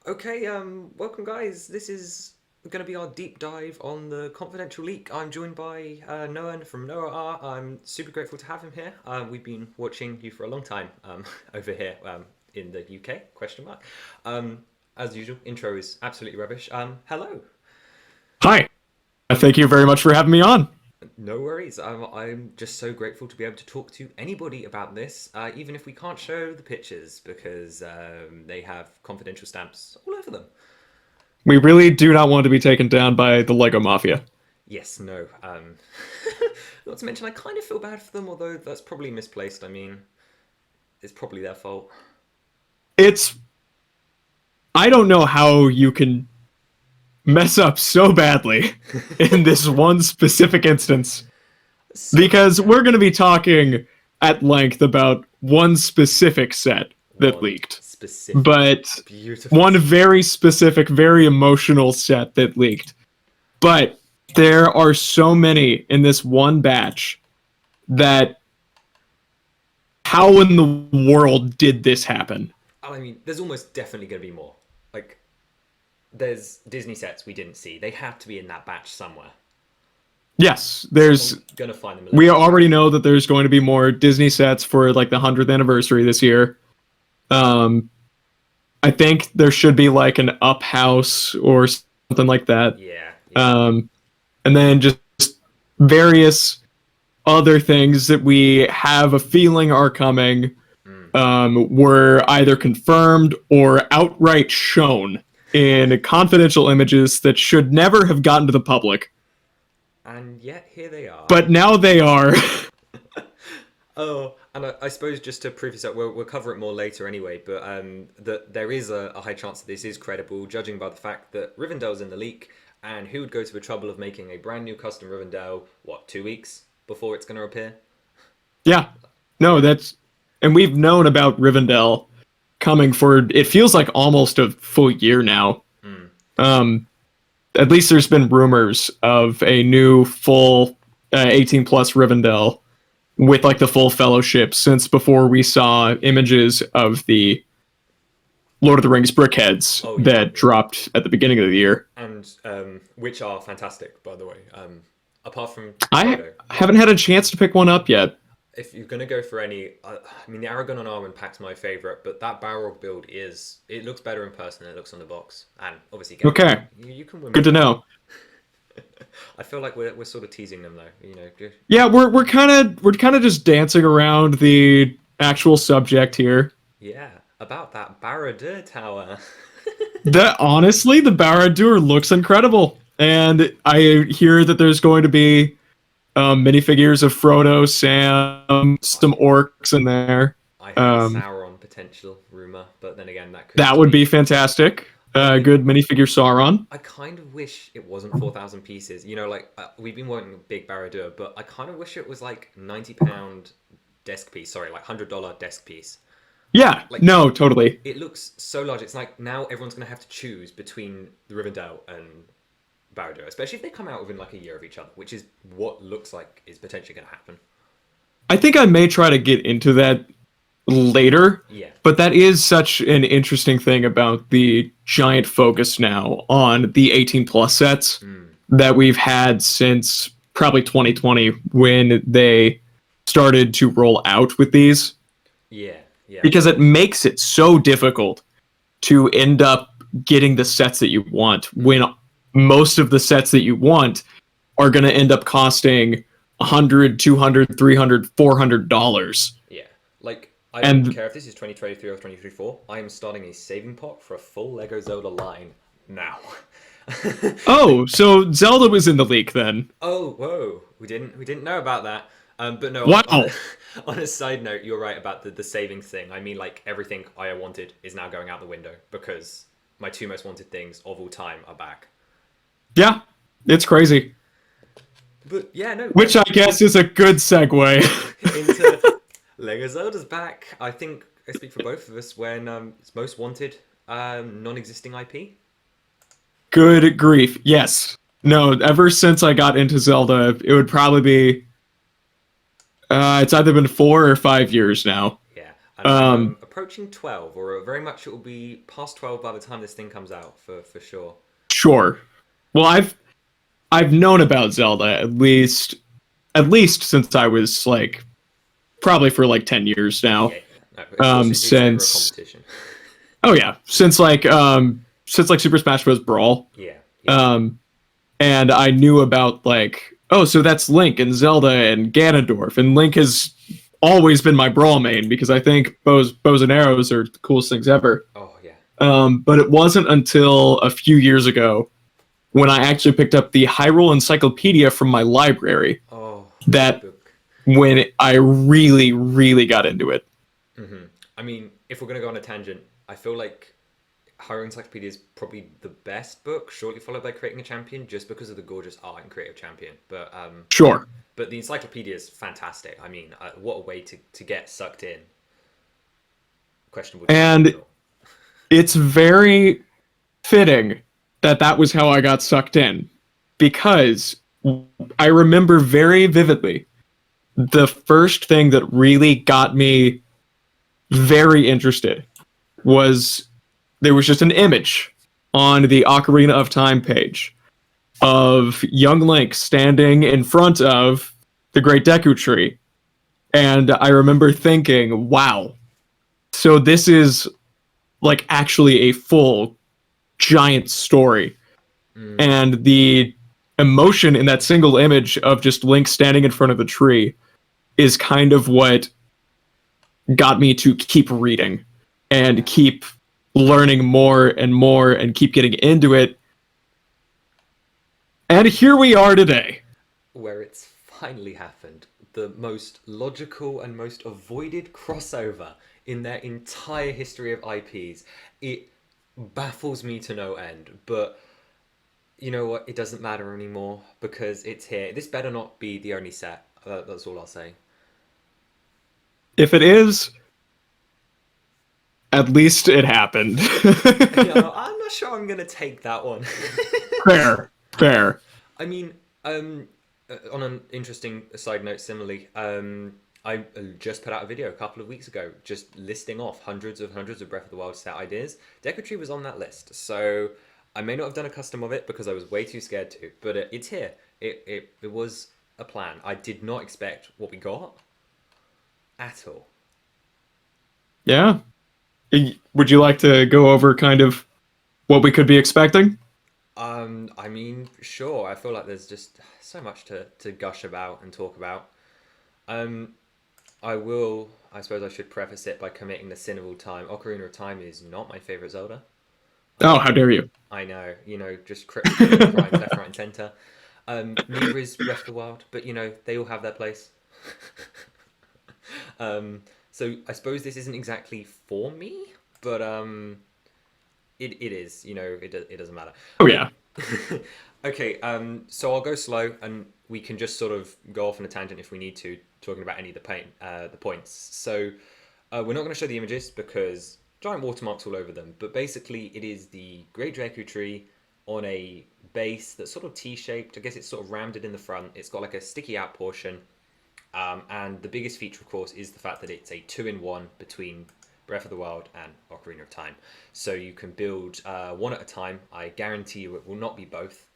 Okay, welcome guys. This is going to be our deep dive on the confidential leak. I'm joined by Noah from Noah R. I'm super grateful to have him here. We've been watching you for a long time over here in the UK, question mark. Um, as usual, intro is absolutely rubbish. Hello. Hi. Thank you very much for having me on. No worries. I'm just so grateful to be able to talk to anybody about this, even if we can't show the pictures because they have confidential stamps all over them. We really do not want to be taken down by the Lego Mafia. Yes, no. Not to mention, I kind of feel bad for them, although that's probably misplaced. I mean, it's probably their fault. It's I don't know how you can mess up so badly in this one specific instance So, because yeah, we're going to be talking at length about one specific set that one leaked. specific, But beautiful one set. very specific, very emotional set that leaked. But there are so many in this one batch that how in the world did this happen? I mean, there's almost definitely going to be more. Like, there's Disney sets we didn't see. They had to be in that batch somewhere. Yes, Someone's there's going to find them we eventually. already know that there's going to be more Disney sets for like the 100th anniversary this year. Um I think there should be like an up house or something like that. Yeah, yeah. Um and then just various other things that we have a feeling are coming Mm. were either confirmed or outright shown in confidential images that should never have gotten to the public. And yet, here they are. But now they are. Oh, and I suppose just to preface that, we'll cover it more later anyway, but that there is a high chance that this is credible, judging by the fact that Rivendell's in the leak, and who would go to the trouble of making a brand new custom Rivendell, what, 2 weeks before it's going to appear? Yeah. No, that's and we've known about Rivendell coming for it feels like almost a full year now. Mm. Um at least there's been rumors of a new full 18 plus Rivendell with like the full fellowship since before we saw images of the Lord of the Rings brickheads Oh, yeah, that yeah. dropped at the beginning of the year. And which are fantastic, by the way. Apart from I Frodo, like, haven't had a chance to pick one up yet. if you're gonna go for any, I mean, the Aragon on Arwen pack's my favorite, but that Balrog build it looks better in person than it looks on the box, and obviously Gandalf, Okay, you can win good with to that. know. I feel like we're sort of teasing them though, Yeah, we're kind of just dancing around the actual subject here. yeah, about that Barad-dûr tower. That honestly, the Barad-dûr looks incredible, and I hear that there's going to be minifigures of Frodo, Sam, some orcs in there. I heard a Um, Sauron potential rumor, but then again, that could that just would be be. fantastic. I Good minifigure Sauron. I kind of wish it wasn't 4,000 pieces. Like we've been wanting a big Barad-dûr, but I kind of wish it was like £90 desk piece. Sorry, like $100 desk piece. Yeah, Like no, totally. it looks so large. It's like now everyone's gonna have to choose between the Rivendell and Barad-dûr, especially if they come out within like a year of each other, which is what looks like is potentially gonna happen. I think I may try to get into that later, Yeah. but that is such an interesting thing about the giant focus now on the 18 plus sets Mm. that we've had since probably 2020 when they started to roll out with these Yeah. Yeah. because it makes it so difficult to end up getting the sets that you want when most of the sets that you want are going to end up costing 100, 200, 300, $400. Yeah. Like, I don't And care if this is 2023 or 2024. I am starting a saving pot for a full Lego Zelda line now. oh, so Zelda was in the leak then. Oh, whoa. We didn't know about that. But no, on Wow. on a side note, you're right about the savings thing. I mean, like, everything I wanted is now going out the window because my two most wanted things of all time are back. Yeah, it's crazy. But yeah, no, Which I guess is a good segue. into Lego Zelda's back. I think I speak for both of us when it's most wanted non-existing IP. Good grief. Yes. No, ever since I got into Zelda, it would probably be it's either been 4 or 5 years now. Yeah, Um, approaching 12, or very much it will be past 12 by the time this thing comes out, for sure. sure. Well, I've known about Zelda at least since I was like probably for like 10 years now. Yeah, yeah. No, of course, it's never a Since competition. oh yeah, since like Super Smash Bros. Brawl. Yeah, yeah. Um, and I knew about like, oh, so that's Link and Zelda and Ganondorf, and Link has always been my Brawl main because I think bows and arrows are the coolest things ever. Oh, yeah. But it wasn't until a few years ago when I actually picked up the Hyrule Encyclopedia from my library Oh, good that book. when I really, really got into it. I mean, if we're going to go on a tangent, I feel like Hero Encyclopedia is probably the best book, shortly followed by Creating a Champion, just because of the gorgeous art in Creative Champion. Sure. But the encyclopedia is fantastic. I mean, what a way to get sucked in. Questionable choice of And thought. it's very fitting that that was how I got sucked in because I remember very vividly the first thing that really got me very interested was there was just an image on the Ocarina of Time page of young Link standing in front of the Great Deku Tree. And I remember thinking, wow, so this is like actually a full giant story. And the emotion in that single image of just Link standing in front of the tree is kind of what got me to keep reading and Yeah. keep learning more and more and keep getting into it. And here we are today. Where it's finally happened. The most logical and most avoided crossover in their entire history of IPs. It baffles me to no end, but you know what? It doesn't matter anymore because it's here. This better not be the only set. That's all I'll say. If it is, at least it happened. You know, I'm not sure I'm gonna take that one. Fair, fair. I mean, on an interesting side note, similarly, I just put out a video a couple of weeks ago, just listing off hundreds of Breath of the Wild set ideas. Deku Tree was on that list, so I may not have done a custom of it because I was way too scared to, but it's here. It was a plan. I did not expect what we got at all. Yeah. Would you like to go over kind of what we could be expecting? I mean, sure. I feel like there's just so much to gush about and talk about. Um, I suppose I should preface it by committing the sin of all time. Ocarina of Time is not my favorite Zelda. Oh, how dare you? I know, just killing crimes left, right, and center. Neither is Breath of the Wild, but they all have their place. So I suppose this isn't exactly for me, but it is. It doesn't matter. Oh, yeah. Okay, so I'll go slow, and we can just sort of go off on a tangent if we need to, talking about any of the points. So we're not going to show the images because giant watermarks all over them. But basically, it is the Great Deku Tree on a base that's sort of T-shaped. I guess it's sort of rounded in the front. It's got like a sticky out portion, and the biggest feature, of course, is the fact that it's a two-in-one between Breath of the Wild and Ocarina of Time. So you can build one at a time. I guarantee you it will not be both.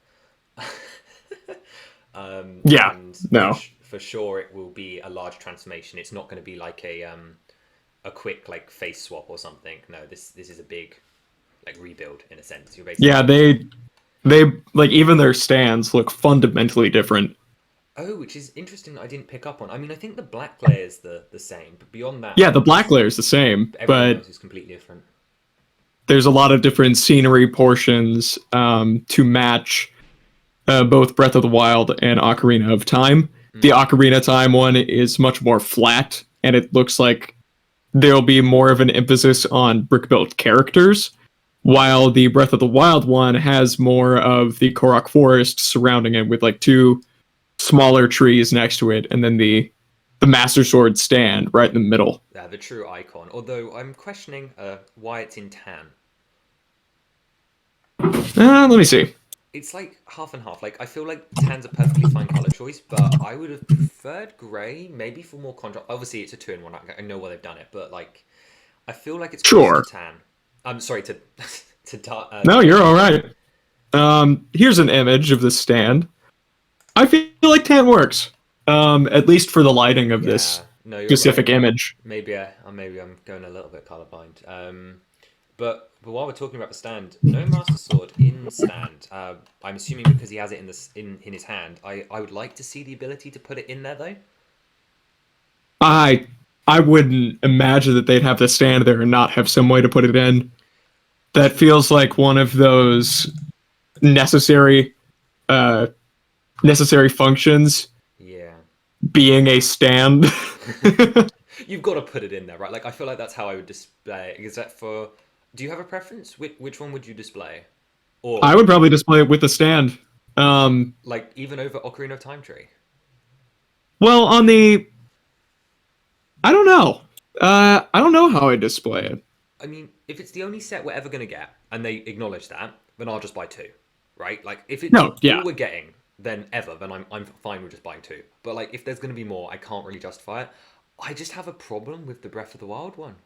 Yeah. And No. for sure it will be a large transformation. It's not going to be like a quick like face swap or something. No, this is a big like rebuild in a sense. You're Yeah, basically they like even their stands look fundamentally different. which is interesting that I didn't pick up on. I mean, I think the black layer is the same, but beyond that, Yeah, the black layer is the same, everything but else is completely different. there's a lot of different scenery portions to match both Breath of the Wild and Ocarina of Time. The Ocarina of Time one is much more flat, and it looks like there'll be more of an emphasis on brick built characters, while the Breath of the Wild one has more of the Korok Forest surrounding it with like two smaller trees next to it, and then the Master Sword stand right in the middle. The true icon. Although I'm questioning why it's in tan. Let me see. It's like half and half. Like I feel like tan's a perfectly fine color choice, but I would have preferred grey, maybe for more contrast. Obviously, it's a two-in-one. I know why they've done it, but like I feel like it's closer to Sure. tan. I'm sorry to No, to you're all tan. right. Here's an image of the stand. I feel like tan works. At least for the lighting of this Yeah, no, you're right. specific image. Maybe I'm going a little bit colorblind. But while we're talking about the stand, no Master Sword in stand. I'm assuming because he has it in his hand. I would like to see the ability to put it in there though. I I wouldn't imagine that they'd have to stand there and not have some way to put it in. That feels like one of those necessary uh necessary functions Yeah. being a stand. You've got to put it in there, right? Like I feel like that's how I would display it. Is that for? Do you have a preference? Which one would you display? I Or would probably display it with the stand. Um like even over Ocarina of Time Tree? well on the I don't know. I don't know how I display it. I mean, if it's the only set we're ever gonna get, and they acknowledge that, then I'll just buy two, right? Like if it's No, yeah. all we're getting, then ever, then I'm fine with just buying two. But like if there's gonna be more, I can't really justify it. I just have a problem with the Breath of the Wild one.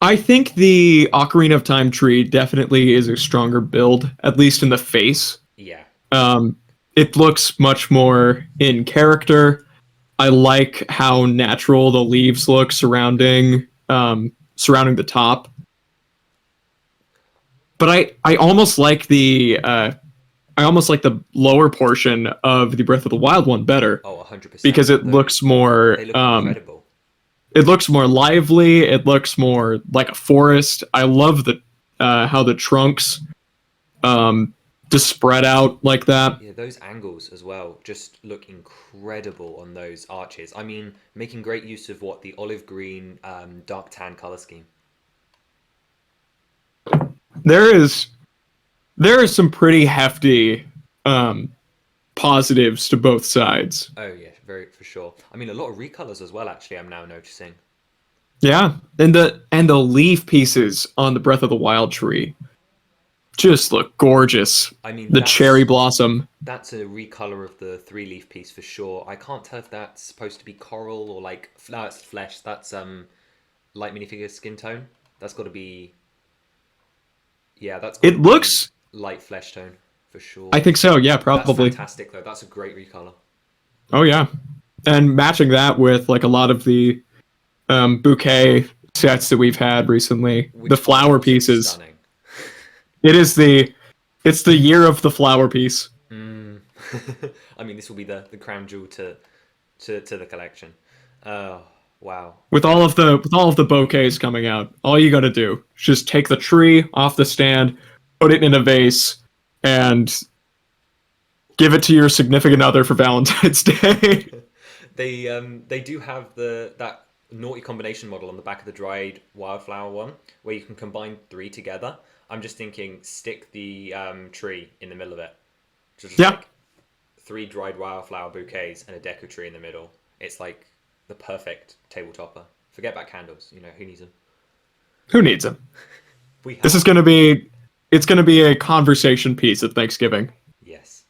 I think the Ocarina of Time tree definitely is a stronger build, at least in the face. Yeah, Um, it looks much more in character. I like how natural the leaves look surrounding the top. But I almost like I almost like the lower portion of the Breath of the Wild one better oh, 100%. because it looks Those more they look incredible. it looks more lively. It looks more like a forest. I love the how the trunks um, just spread out like that. Yeah, those angles as well just look incredible on those arches. I mean, making great use of what the olive green, dark tan color scheme. There is there is some pretty hefty um, positives to both sides. Oh yeah, very for sure. I mean, a lot of recolors as well. Actually, I'm now noticing. Yeah, and the leaf pieces on the Breath of the Wild tree just look gorgeous. I mean, The cherry blossom. that's a recolor of the three leaf piece for sure. I can't tell if that's supposed to be coral or like no, it's flesh. That's light minifigure skin tone. That's got to be yeah, that's got to It be looks. light flesh tone for I sure. think so. Yeah, That's probably. fantastic though. That's a great recolor. Oh yeah, and matching that with like a lot of the bouquet sets that we've had recently, the Which are flower also pieces. stunning. It is it's the year of the flower piece. Mm. I mean, this will be the crown jewel to the collection. Oh, wow. With all of the bouquets coming out, all you got to do is just take the tree off the stand, put it in a vase, and give it to your significant other for Valentine's Day. They do have that naughty combination model on the back of the dried wildflower one, where you can combine three together. I'm just thinking, stick the tree in the middle of it, just Yeah, like three dried wildflower bouquets and a Deku tree in the middle. It's like the perfect table topper. Forget about candles. You know who needs them? who needs them? We This is have. gonna be it's gonna be a conversation piece at Thanksgiving. Yes.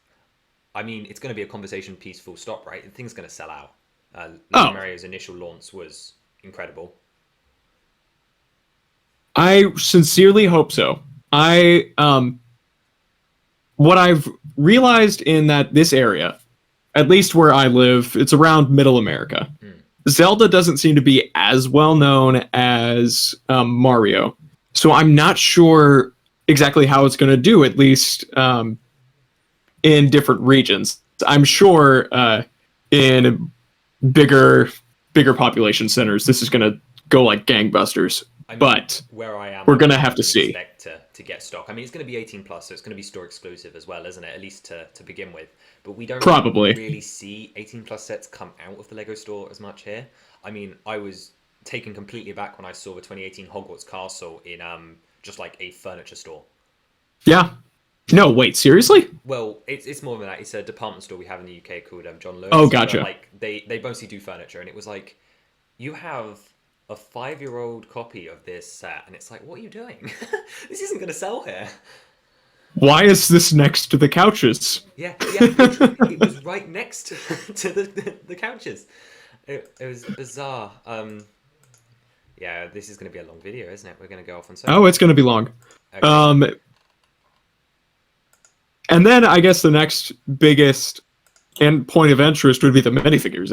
I mean, it's going to be a conversation piece full stop, right? The thing's going to sell out. Lego Oh, Mario's initial launch was incredible. I sincerely hope so. I what I've realized in that this area, at least where I live, it's around Middle America. Mm. Zelda doesn't seem to be as well known as Mario, so I'm not sure exactly how it's going to do. At least in different regions, I'm sure in bigger bigger population centers, this is going to go like gangbusters. I mean, But where I am, we're I going to don't have to even see. expect to get stock. I mean, it's going to be 18 plus, so it's going to be store exclusive as well, isn't it? At least to begin with. But we don't Probably. really see 18 plus sets come out of the Lego store as much here. I mean, I was taken completely aback when I saw the 2018 Hogwarts Castle in just like a furniture store. Yeah. No, wait, seriously? Well, it's more than that. It's a department store we have in the UK called John Oh, Lewis, but gotcha. like they mostly do furniture, and it was like you have a 5-year-old copy of this set, and it's like, what are you doing? This isn't going to sell here. Why is this next to the couches? Yeah, yeah, literally, it was right next to, to the couches. It was bizarre. Yeah, this is going to be a long video, isn't it? We're going to go off on so Oh, many it's going to be tangents. long. Okay. Um, and then I guess the next biggest and point of interest would be the minifigures.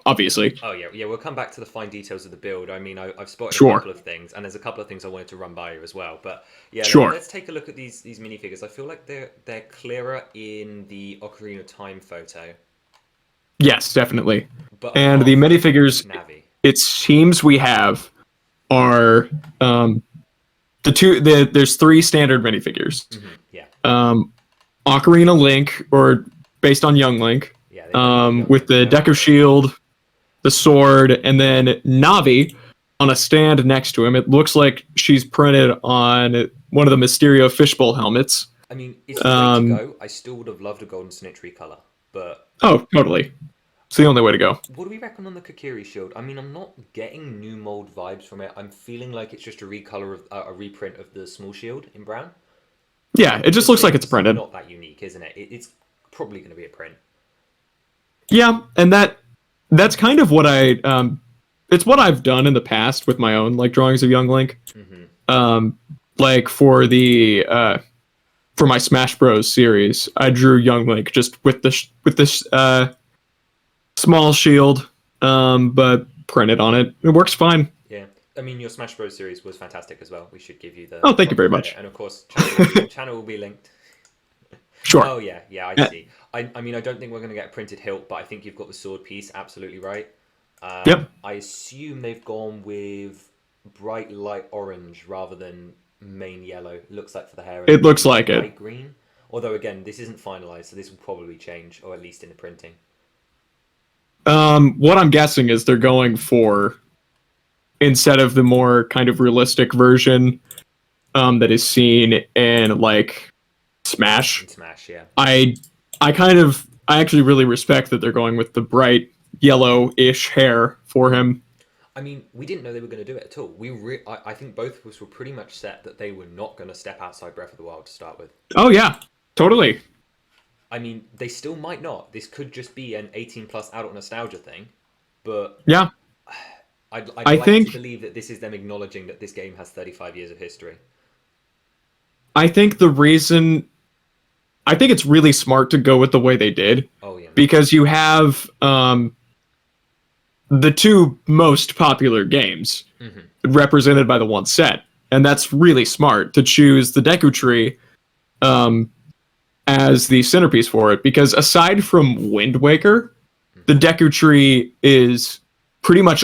Obviously, Oh yeah, yeah. We'll come back to the fine details of the build. I mean, I've spotted a sure, couple of things, and there's a couple of things I wanted to run by you as well. But yeah, sure. let's take a look at these minifigures. I feel like they're clearer in the Ocarina of Time photo, Yes, definitely. but And apart the from minifigures, Navi. it seems we have are there's three standard minifigures. Yeah, Um, Ocarina Link, or based on Young Link, yeah. They don't have Young with Link the though. Deku shield, the sword, and then Navi on a stand next to him. It looks like she's printed on one of the Mysterio fishbowl helmets. I mean, it's the way to Um, go. I still would have loved a golden snitchery color, but oh, totally. It's the only way to go. what do we reckon on the Kokiri shield? I mean, I'm not getting new mold vibes from it. I'm feeling like it's just a recolor of a reprint of the small shield in brown. Yeah, it just looks like it's Considering printed. not that unique, isn't it? It's probably going to be a print. Yeah, and that's kind of what it's what I've done in the past with my own like drawings of Young Link. Hmm. Um, like for my Smash Bros series, I drew Young Link just with this small shield, but printed on it. It works fine. Yeah. I mean, your Smash Bros. Series was fantastic as well. We should give you Oh, the thank you proper very credit. much. And of course, channel will be linked. Sure. Oh, yeah, yeah, I Uh, see. I mean, I don't think we're going to get a printed hilt, but I think you've got the sword piece absolutely right. Yep. I assume they've gone with bright light orange rather than main yellow. It looks like for the hair, and It looks maybe like it. light green. Although again, this isn't finalized, so this will probably change, or at least in the printing. What I'm guessing is they're going for, instead of the more kind of realistic version that is seen in like Smash. In Smash, yeah. I actually really respect that they're going with the bright yellow-ish hair for him. I mean, we didn't know they were going to do it at all. I think both of us were pretty much set that they were not going to step outside Breath of the Wild to start with. Oh yeah, totally. I mean, they still might not. This could just be an 18 plus adult nostalgia thing, but Yeah, I'd I like to think believe that this is them acknowledging that this game has 35 years of history. I think the reason I think it's really smart to go with the way they did Oh yeah, because you have the two most popular games hmm represented by the one set, and that's really smart to choose the Deku Tree um, as the centerpiece for it. Because aside from Wind Waker, the Deku Tree is pretty much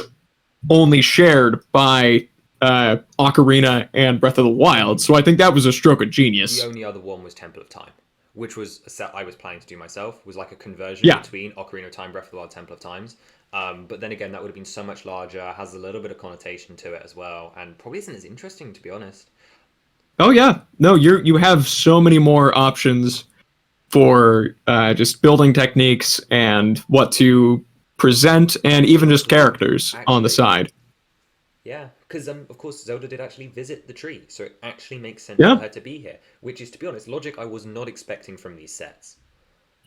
only shared by Ocarina and Breath of the Wild. So I think that was a stroke of the genius. only other one was Temple of Time, which was a set I was planning to do myself. Was like a conversion Yeah, between Ocarina of Time, Breath of the Wild, Temple of Times. But then again, that would have been so much larger, has a little bit of connotation to it as well, and probably isn't as interesting to be honest. oh yeah, no, you have so many more options for just building techniques and what to present, and even just characters on the Actually, side. yeah, because of course Zelda did actually visit the tree, so it actually makes sense for Yeah, her to be here. Which is, to be honest, logic I was not expecting from these sets.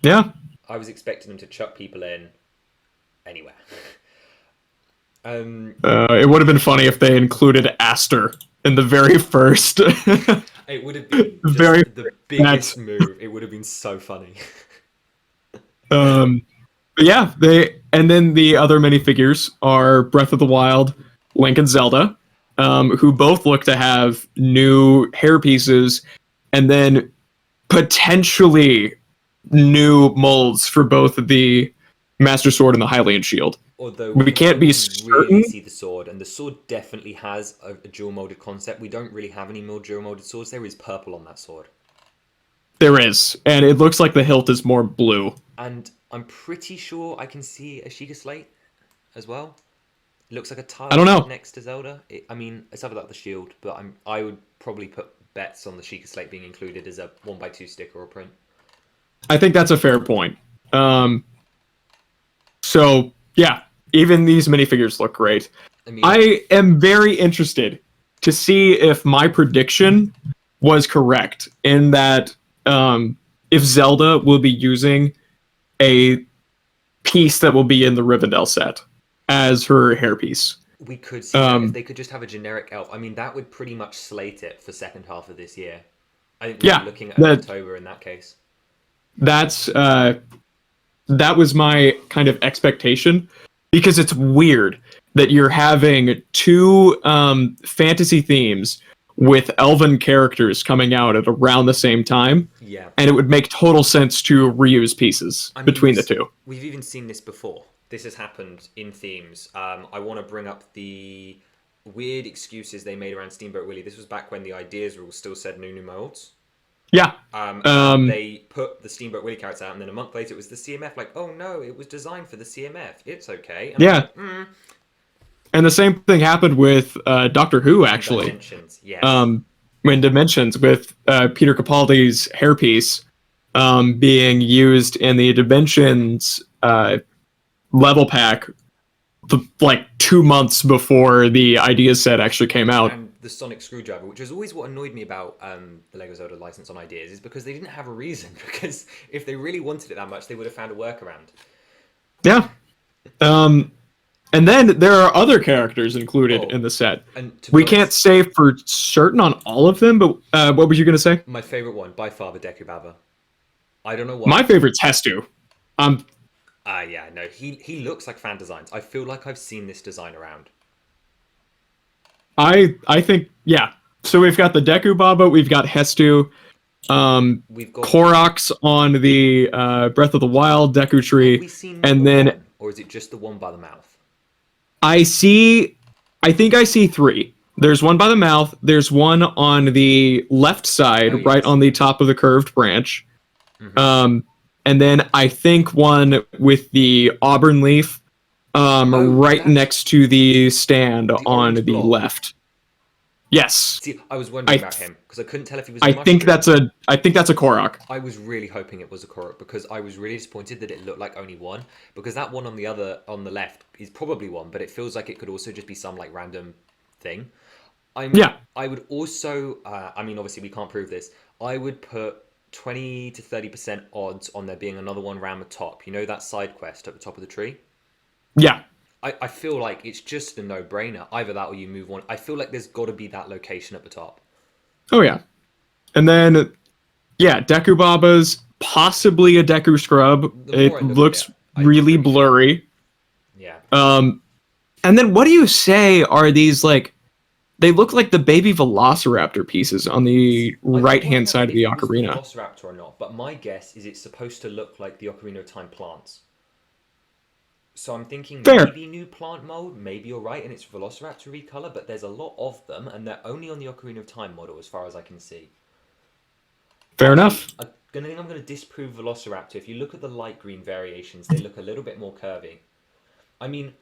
yeah. I was expecting them to chuck people in anywhere. Um, It would have been funny if they included Aster in the very first, it would have been very just the that's biggest move. It would have been so funny. um. But yeah, and then the other minifigures are Breath of the Wild, Link, and Zelda, who both look to have new hair pieces, and then potentially new molds for both the Master Sword and the Hylian Shield. Although we We can can't be only really certain. see the sword, and the sword definitely has a dual molded concept. We don't really have any more dual molded swords. There is purple on that sword. There is, and it looks like the hilt is more blue. And I'm pretty sure I can see a Sheikah Slate as well. It looks like a I don't tile know. next to Zelda. I mean, it's either like the shield, but I would probably put bets on the Sheikah Slate being included as a 1x2 sticker or print. I think that's a fair point. Um, so yeah, even these minifigures look great. I mean, I am very interested to see if my prediction was correct in that if Zelda will be using a piece that will be in the Rivendell set as her hairpiece. We could see that if Um, they could just have a generic elf. I mean, that would pretty much slate it for second half of this year. I think we'd be yeah, looking at an that October in that case. that's that was my kind of expectation because it's weird that you're having two fantasy themes with elven characters coming out at around the same time, Yeah. and it would make total sense to reuse pieces I mean, between the two. we've even seen this before. This has happened in themes. I want to bring up the weird excuses they made around Steamboat Willie. This was back when the ideas rule still said Nunu molds. Yeah. And Um, they put the Steamboat Willie character out, and then a month later it was the CMF. Like, oh no, it was designed for the CMF. It's okay. And I'm yeah. like, And the same thing happened with Doctor Who, and actually. dimensions, yes. Um, when Dimensions with Peter Capaldi's hairpiece being used in the Dimensions level pack like 2 months before the idea set actually came out. And the sonic screwdriver, which was always what annoyed me about the Lego Zelda license on ideas, is because they didn't have a reason. Because if they really wanted it that much, they would have found a workaround. Yeah. Um, and then there are other characters included Oh, in the set. and to be We can't honest, say for certain on all of them, but what were you going to say? my favorite one by far, the Deku Baba. I don't know My why. favorite's Hestu. Um, Yeah, no, he looks like fan designs. I feel like I've seen this design around. I think yeah. So we've got the Deku Baba, we've got Hestu, We've got. Koroks on the Breath of the Wild Deku Have tree, we seen more and than then one, or is it just the one by the mouth? I see. I think I see three. There's one by the mouth. There's one on the left Oh side, right yes. on the top of the curved branch. Hmm. Um, and then I think one with the auburn leaf, Oh, right that's next to the stand the on orange the blob. left. Yes, See, I was wondering I about him because I couldn't tell if he was a I think mushroom. that's a I think that's a Korok. I was really hoping it was a Korok because I was really disappointed that it looked like only one. Because that one on the left is probably one, but it feels like it could also just be some like random thing. Yeah, I would also I mean obviously we can't prove this. I would put 20 to 30% odds on there being another one around the top. You know that side quest at the top of the tree? yeah. I feel like it's just a no-brainer. Either that or you move on. I feel like there's got to be that location at the top. Oh yeah. And then yeah, Deku Babas, possibly a Deku Scrub. The more It I look at looks it, I'm really pretty sure. blurry. Yeah. Um, and then what do you say are these like? They look like the baby Velociraptor pieces on the I've been right hand worrying side of if the it was the ocarina. Velociraptor or not, but my guess is it's supposed to look like the Ocarina of Time plants. So I'm thinking Fair, maybe new plant mold, maybe you're right, and it's Velociraptor recolor, but there's a lot of them, and they're only on the Ocarina of Time model as far as I can see. fair Actually, enough. I'm gonna disprove Velociraptor. If you look at the light green variations, they look a little bit more curvy. I mean,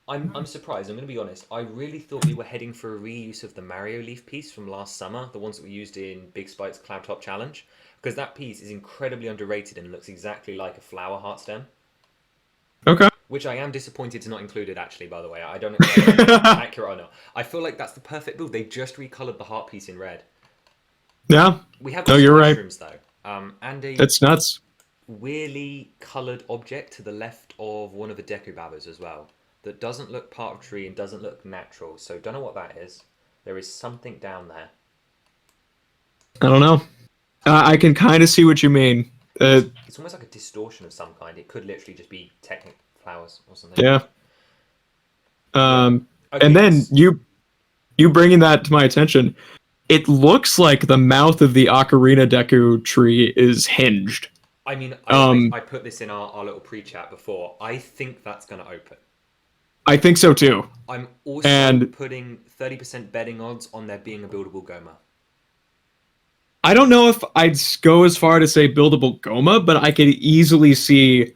I'm surprised. I'm gonna be honest. I really thought we were heading for a reuse of the Mario Leaf piece from last summer, the ones that we used in Big Spike's Cloud Top Challenge, because that piece is incredibly underrated and looks exactly like a flower heart stem. Okay. Which I am disappointed to not include it. Actually, by the way, I don't know if that's accurate or not. I feel like that's the perfect build. They just recolored the heart piece in red. Yeah. We have No, got some you're right. mushrooms though, and a It's nuts. weirdly coloured object to the left of one of the Deku Babas as well. That doesn't look part of tree and doesn't look natural. So don't know what that is. There is something down there. I don't know. I can kind of see what you mean. It's almost like a distortion of some kind. It could literally just be technic flowers or something. Yeah. Yeah. And Okay. then you bringing that to my attention. It looks like the mouth of the Ocarina Deku tree is hinged. I mean, Um, I put this in our little pre-chat before. I think that's going to open. I think so too. I'm also And putting 30% betting odds on there being a buildable Goma. I don't know if I'd go as far to say buildable Goma, but I could easily see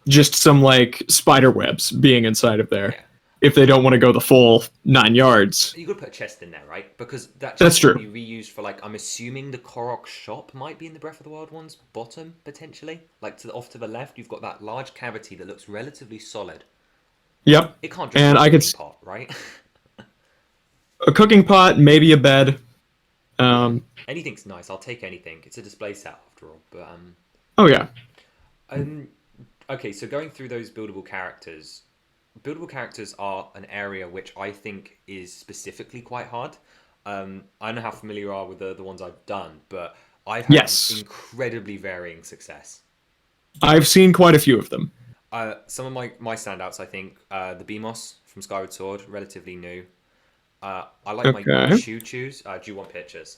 just some like spider webs being inside of there Yeah. if they don't want to go the full 9 yards. You got to put a chest in there, right? Because that That's chest can true. be reused for like I'm assuming the Korok shop might be in the Breath of the Wild one's bottom potentially. Like off to the left, you've got that large cavity that looks relatively solid. Yep. It can't just be And a I could cooking pot, right? a cooking pot, maybe a bed. Yeah. Um, Anything's nice. I'll take anything. It's a display set after all. But oh yeah. um, okay. So going through those buildable characters, buildable characters are an area which I think is specifically quite hard. I don't know how familiar you are with the ones I've done, but I've had Yes, incredibly varying success. I've seen quite a few of them. Some of my standouts, I think, the BMOS from Skyward Sword, relatively new. I like my Okay. choo choos. Do you want pictures?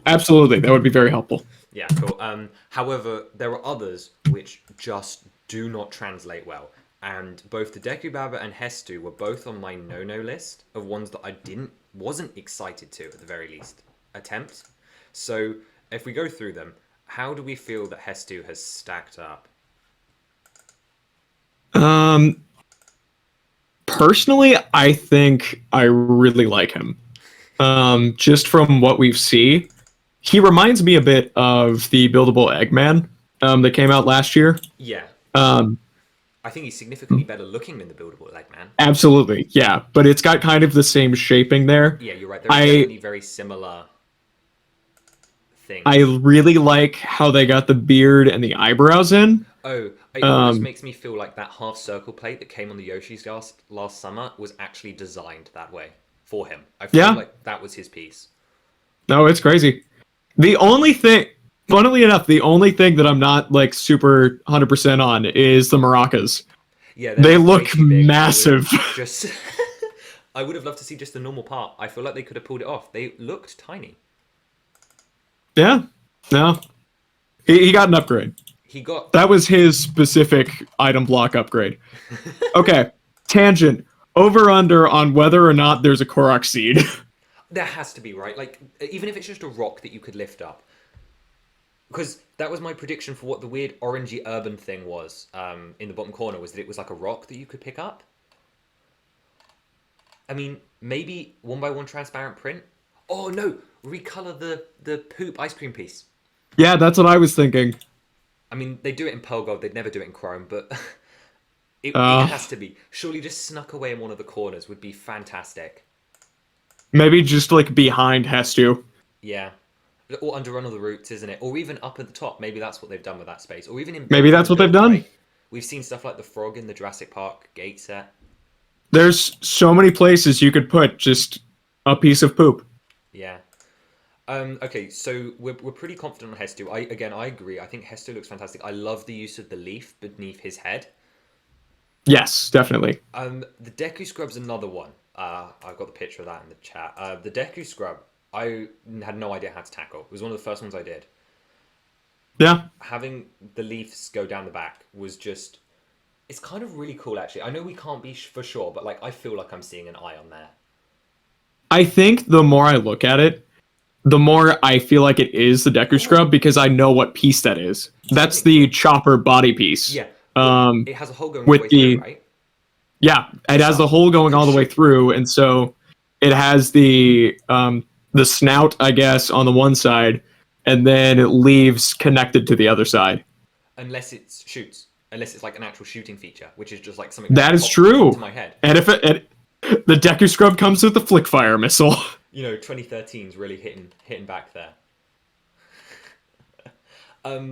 Absolutely, that would be very helpful. Yeah, cool. However, there are others which just do not translate well. And both the Deku Baba and Hestu were both on my no-no list of ones that I wasn't excited to, at the very least, attempt. So if we go through them, how do we feel that Hestu has stacked up? Um, Personally, I think I really like him. Just from what we've seen, he reminds me a bit of the buildable Eggman that came out last year. Yeah, Um, I think he's significantly better looking than the buildable leg man. Absolutely, yeah, but it's got kind of the same shaping there. Yeah, you're right. There are I definitely very similar I things. really like how they got the beard and the eyebrows in. Oh, it almost Um, makes me feel like that half circle plate that came on the Yoshi's last summer was actually designed that way for him. I feel yeah, like that was his piece. no, it's crazy. The only thing, funnily enough, the only thing that I'm not like super 100% on is the maracas. Yeah, they're They way look too big. I would massive. just, I would have loved to see just the normal part. I feel like they could have pulled it off. They looked tiny. Yeah, no, he got an upgrade. He got. That was his specific item block upgrade. Okay, tangent. Over under on whether or not there's a Korok seed. There has to be, right? Like, even if it's just a rock that you could lift up. Because that was my prediction for what the weird orangey urban thing was in the bottom corner, was that it was like a rock that you could pick up. I mean, maybe one by one transparent print. Oh no, recolor the poop ice cream piece. Yeah, that's what I was thinking. I mean, they do it in Pearl Gold. They'd never do it in Chrome, but it Uh, has to be. Surely, just snuck away in one of the corners would be fantastic. Maybe just like behind Hestu. Yeah, or under one of the roots, isn't it? Or even up at the top. Maybe that's what they've done with that space. Or even in Maybe build that's from what they've build, done. right? We've seen stuff like the frog in the Jurassic Park gate set. There's so many places you could put just a piece of poop. Yeah. Okay, so we're pretty confident on Hestu. I agree. I think Hestu looks fantastic. I love the use of the leaf beneath his head. Yes, definitely. The Deku Scrub's another one. I've got the picture of that in the chat. The Deku Scrub, I had no idea how to tackle. It was one of the first ones I did. Yeah. Having the leaves go down the back was just. It's kind of really cool, actually. I know we can't be for sure, but like I feel like I'm seeing an eye on there. I think the more I look at it, the more I feel like it is the Deku Oh, Scrub because I know what piece that is. That's same. the chopper body piece. Yeah, but Um, it has a hole going all the with way through, the right? Yeah, it has the Suck. hole going Then all the way shoot. through, and so it has the snout, I guess, on the one side, and then it leaves connected to the other side. Unless it shoots. Unless it's like an actual shooting feature, which is just like something that That is popped into true. my head. And if the Deku Scrub comes with the flick fire missile. 2013's really hitting back there.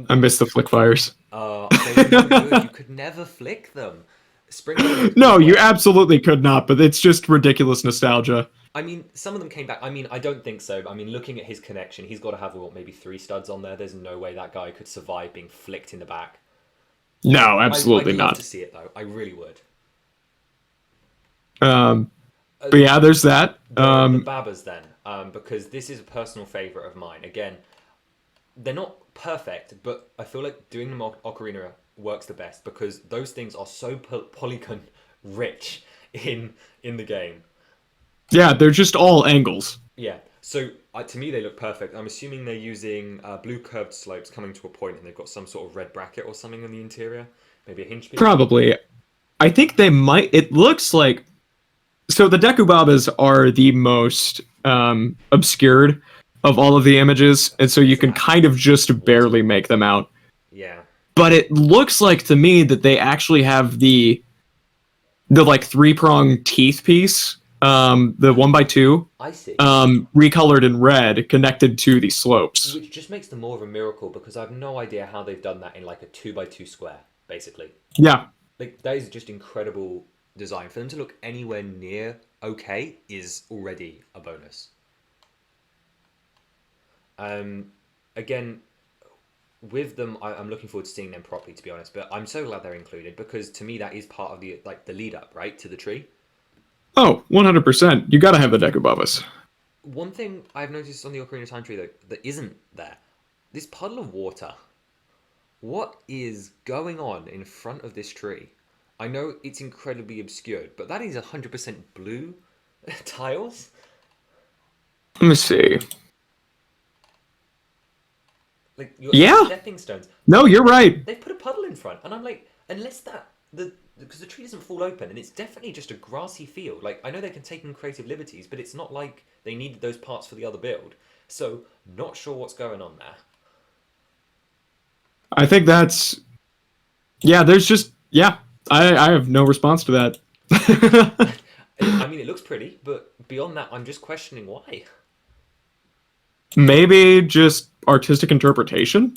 I miss the flick fires. They were no good. You could never flick them. Spring No, you work. absolutely could not, but it's just ridiculous nostalgia. I mean, some of them came back. I mean, I don't think so. But I mean, looking at his connection, he's got to have what, maybe three studs on there. There's no way that guy could survive being flicked in the back. No, I'd absolutely love to not. see it though. I really would. Um, Uh, but yeah, there's that. the Babas then, because this is a personal favorite of mine. Again, they're not perfect, but I feel like doing them Ocarina works the best because those things are so polygon rich in the game. Yeah, they're just all angles. Yeah. So to me, they look perfect. I'm assuming they're using blue curved slopes coming to a point, and they've got some sort of red bracket or something in the interior. Maybe a hinge piece. Probably. I think they might. It looks like so. The Dekubabas are the most obscured of all of the images, and so you Is can that kind of just barely waterfall? make them out. Yeah. But it looks like to me that they actually have the like three prong teeth piece, the 1x2, I see. recolored in red, connected to the slopes. Which just makes them more of a miracle because I have no idea how they've done that in like a 2x2 square, basically. Yeah, Like that is just incredible design. For them to look anywhere near okay is already a bonus. Um, Again, with them, I'm looking forward to seeing them properly, to be honest. But I'm so glad they're included because to me that is part of the like the lead up, right, to the tree. Oh, 100%. You gotta have the deck above us. One thing I've noticed on the Ocarina of Time tree that isn't there, this puddle of water. What is going on in front of this tree? I know it's incredibly obscured, but that is 100% blue tiles. Let me see. Like your Yeah. stepping stones. No, you're right. They put a puddle in front, and I'm like, unless that the because the tree doesn't fall open, and it's definitely just a grassy field. Like I know they can take in creative liberties, but it's not like they needed those parts for the other build. So not sure what's going on there. I think that's yeah. There's just yeah. I have no response to that. I mean, it looks pretty, but beyond that, I'm just questioning why. Maybe just artistic interpretation.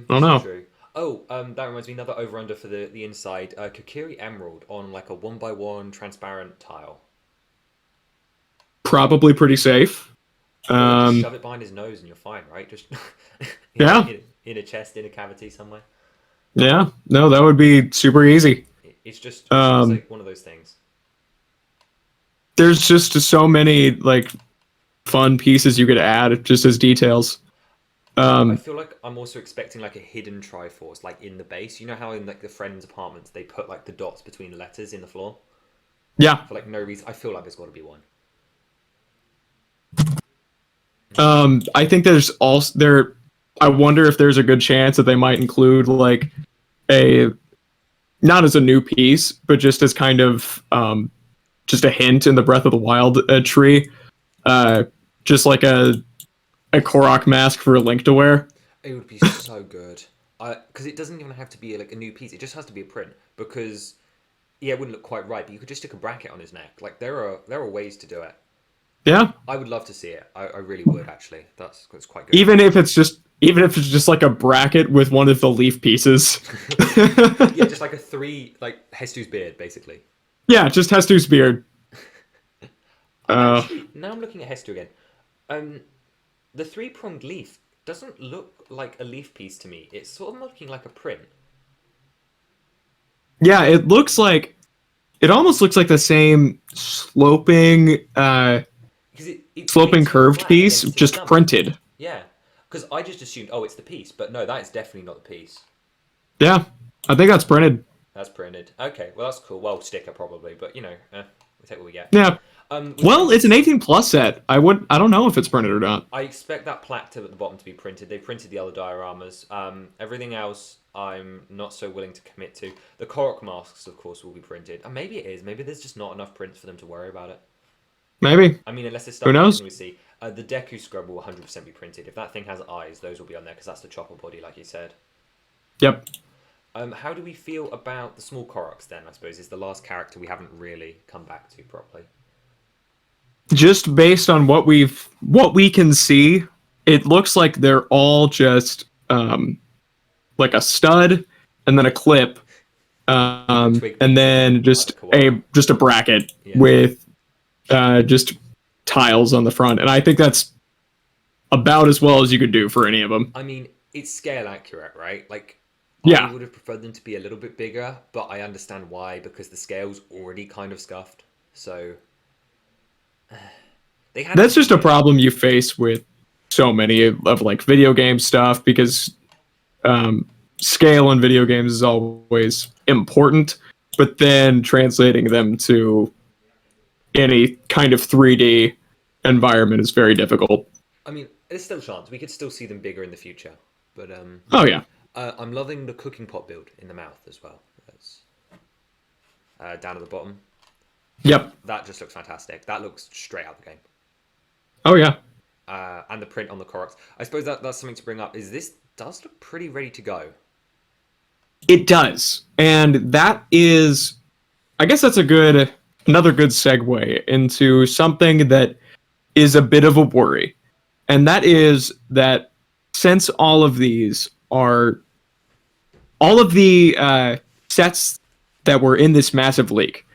I don't This is know. true. Oh, that reminds me. Another over under for the inside. Kokiri Emerald on like a 1x1 transparent tile. Probably pretty safe. Or just Um, shove it behind his nose and you're fine, right? Just yeah, in a chest, in a cavity somewhere. yeah. No, that would be super easy. It's just it seems Um, like one of those things. there's just so many like fun pieces you could add just as details. I Um, feel like I'm also expecting like a hidden Triforce, like in the base. You know how in like the friends' apartments they put like the dots between the letters in the floor yeah. for like no reason. I feel like there's got to be one. I think there's also there. I wonder if there's a good chance that they might include like a not as a new piece, but just as kind of just a hint in the Breath of the Wild tree, uh, just like a Korok mask for a Link to wear. It would be so good. Because it doesn't even have to be like a new piece. It just has to be a print. Because yeah, it wouldn't look quite right, but you could just stick a bracket on his neck. Like there are ways to do it. Yeah, I would love to see it. I really would actually. That's quite good. even if it's just like a bracket with one of the leaf pieces. Yeah, just like a three like Hestu's beard basically. Yeah, just Hestu's beard. Uh, Actually, now I'm looking at Hestu again. Um, the three-pronged leaf doesn't look like a leaf piece to me. It's sort of looking like a print. yeah, it almost looks like the same Because it sloping fits curved flat piece, against his just stomach. printed. Yeah, because I just assumed, oh, it's the piece, but no, that is definitely not the piece. Yeah, I think that's printed. That's printed. Okay, well that's cool. Well, sticker probably, but we take what we get. Yeah. Which Well, brings it's an us. 18 plus set. I don't know if it's printed or not. I expect that plaque at the bottom to be printed. They printed the other dioramas. Everything else, I'm not so willing to commit to. The Korok masks, of course, will be printed. And maybe it is. Maybe there's just not enough prints for them to worry about it. Maybe. I mean, unless it's Who stuff we knows? can see. The Deku scrub will 100% be printed. If that thing has eyes, those will be on there because that's the chopper body, like you said. Yep. How do we feel about the small Koroks then, I suppose, is the last character we haven't really come back to properly. Just based on what we can see, it looks like they're all just like a stud and then a clip, Twig and piece, then like the koala. just a bracket Yeah. with just tiles on the front, and I think that's about as well as you could do for any of them. I mean, it's scale accurate, right? Like, I Yeah, would have preferred them to be a little bit bigger, but I understand why, because the scale's already kind of scuffed. So, they had that's to be just a big. problem you face with so many of like video game stuff because scale in video games is always important, but then translating them to any kind of 3D environment is very difficult. I mean, there's still a chance. We could still see them bigger in the future. But Oh yeah, I'm loving the cooking pot build in the mouth as well. That's down at the bottom. yep, That just looks fantastic. That looks straight out the game. oh yeah. And the print on the Koroks. I suppose that's something to bring up. Is this does look pretty ready to go? It does, and that is, I guess that's another good segue into something that is a bit of a worry, and that is that since all of the sets that were in this massive leak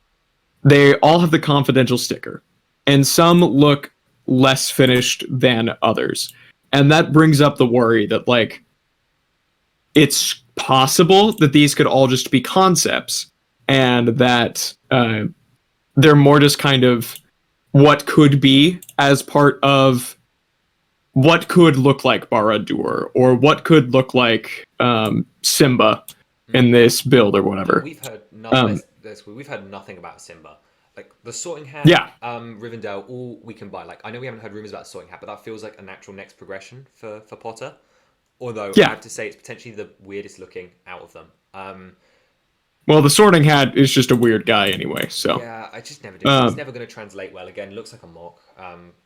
they all have the confidential sticker, and some look less finished than others. And that brings up the worry that, like, it's possible that these could all just be concepts, and that they're more just kind of what could be as part of what could look like Barad-dûr, or what could look like Simba in this build or And whatever. we've heard Um, we've heard nothing about Simba. Like the Sorting Hat, yeah, Rivendell, all we can buy. Like I know we haven't heard rumors about Sorting Hat, but that feels like a natural next progression for Potter. Although I yeah. have to say it's potentially the weirdest looking out of them. Well, the Sorting Hat is just a weird guy anyway, so Yeah, I just never do. It's um, never going to translate well. Again, looks like a mock,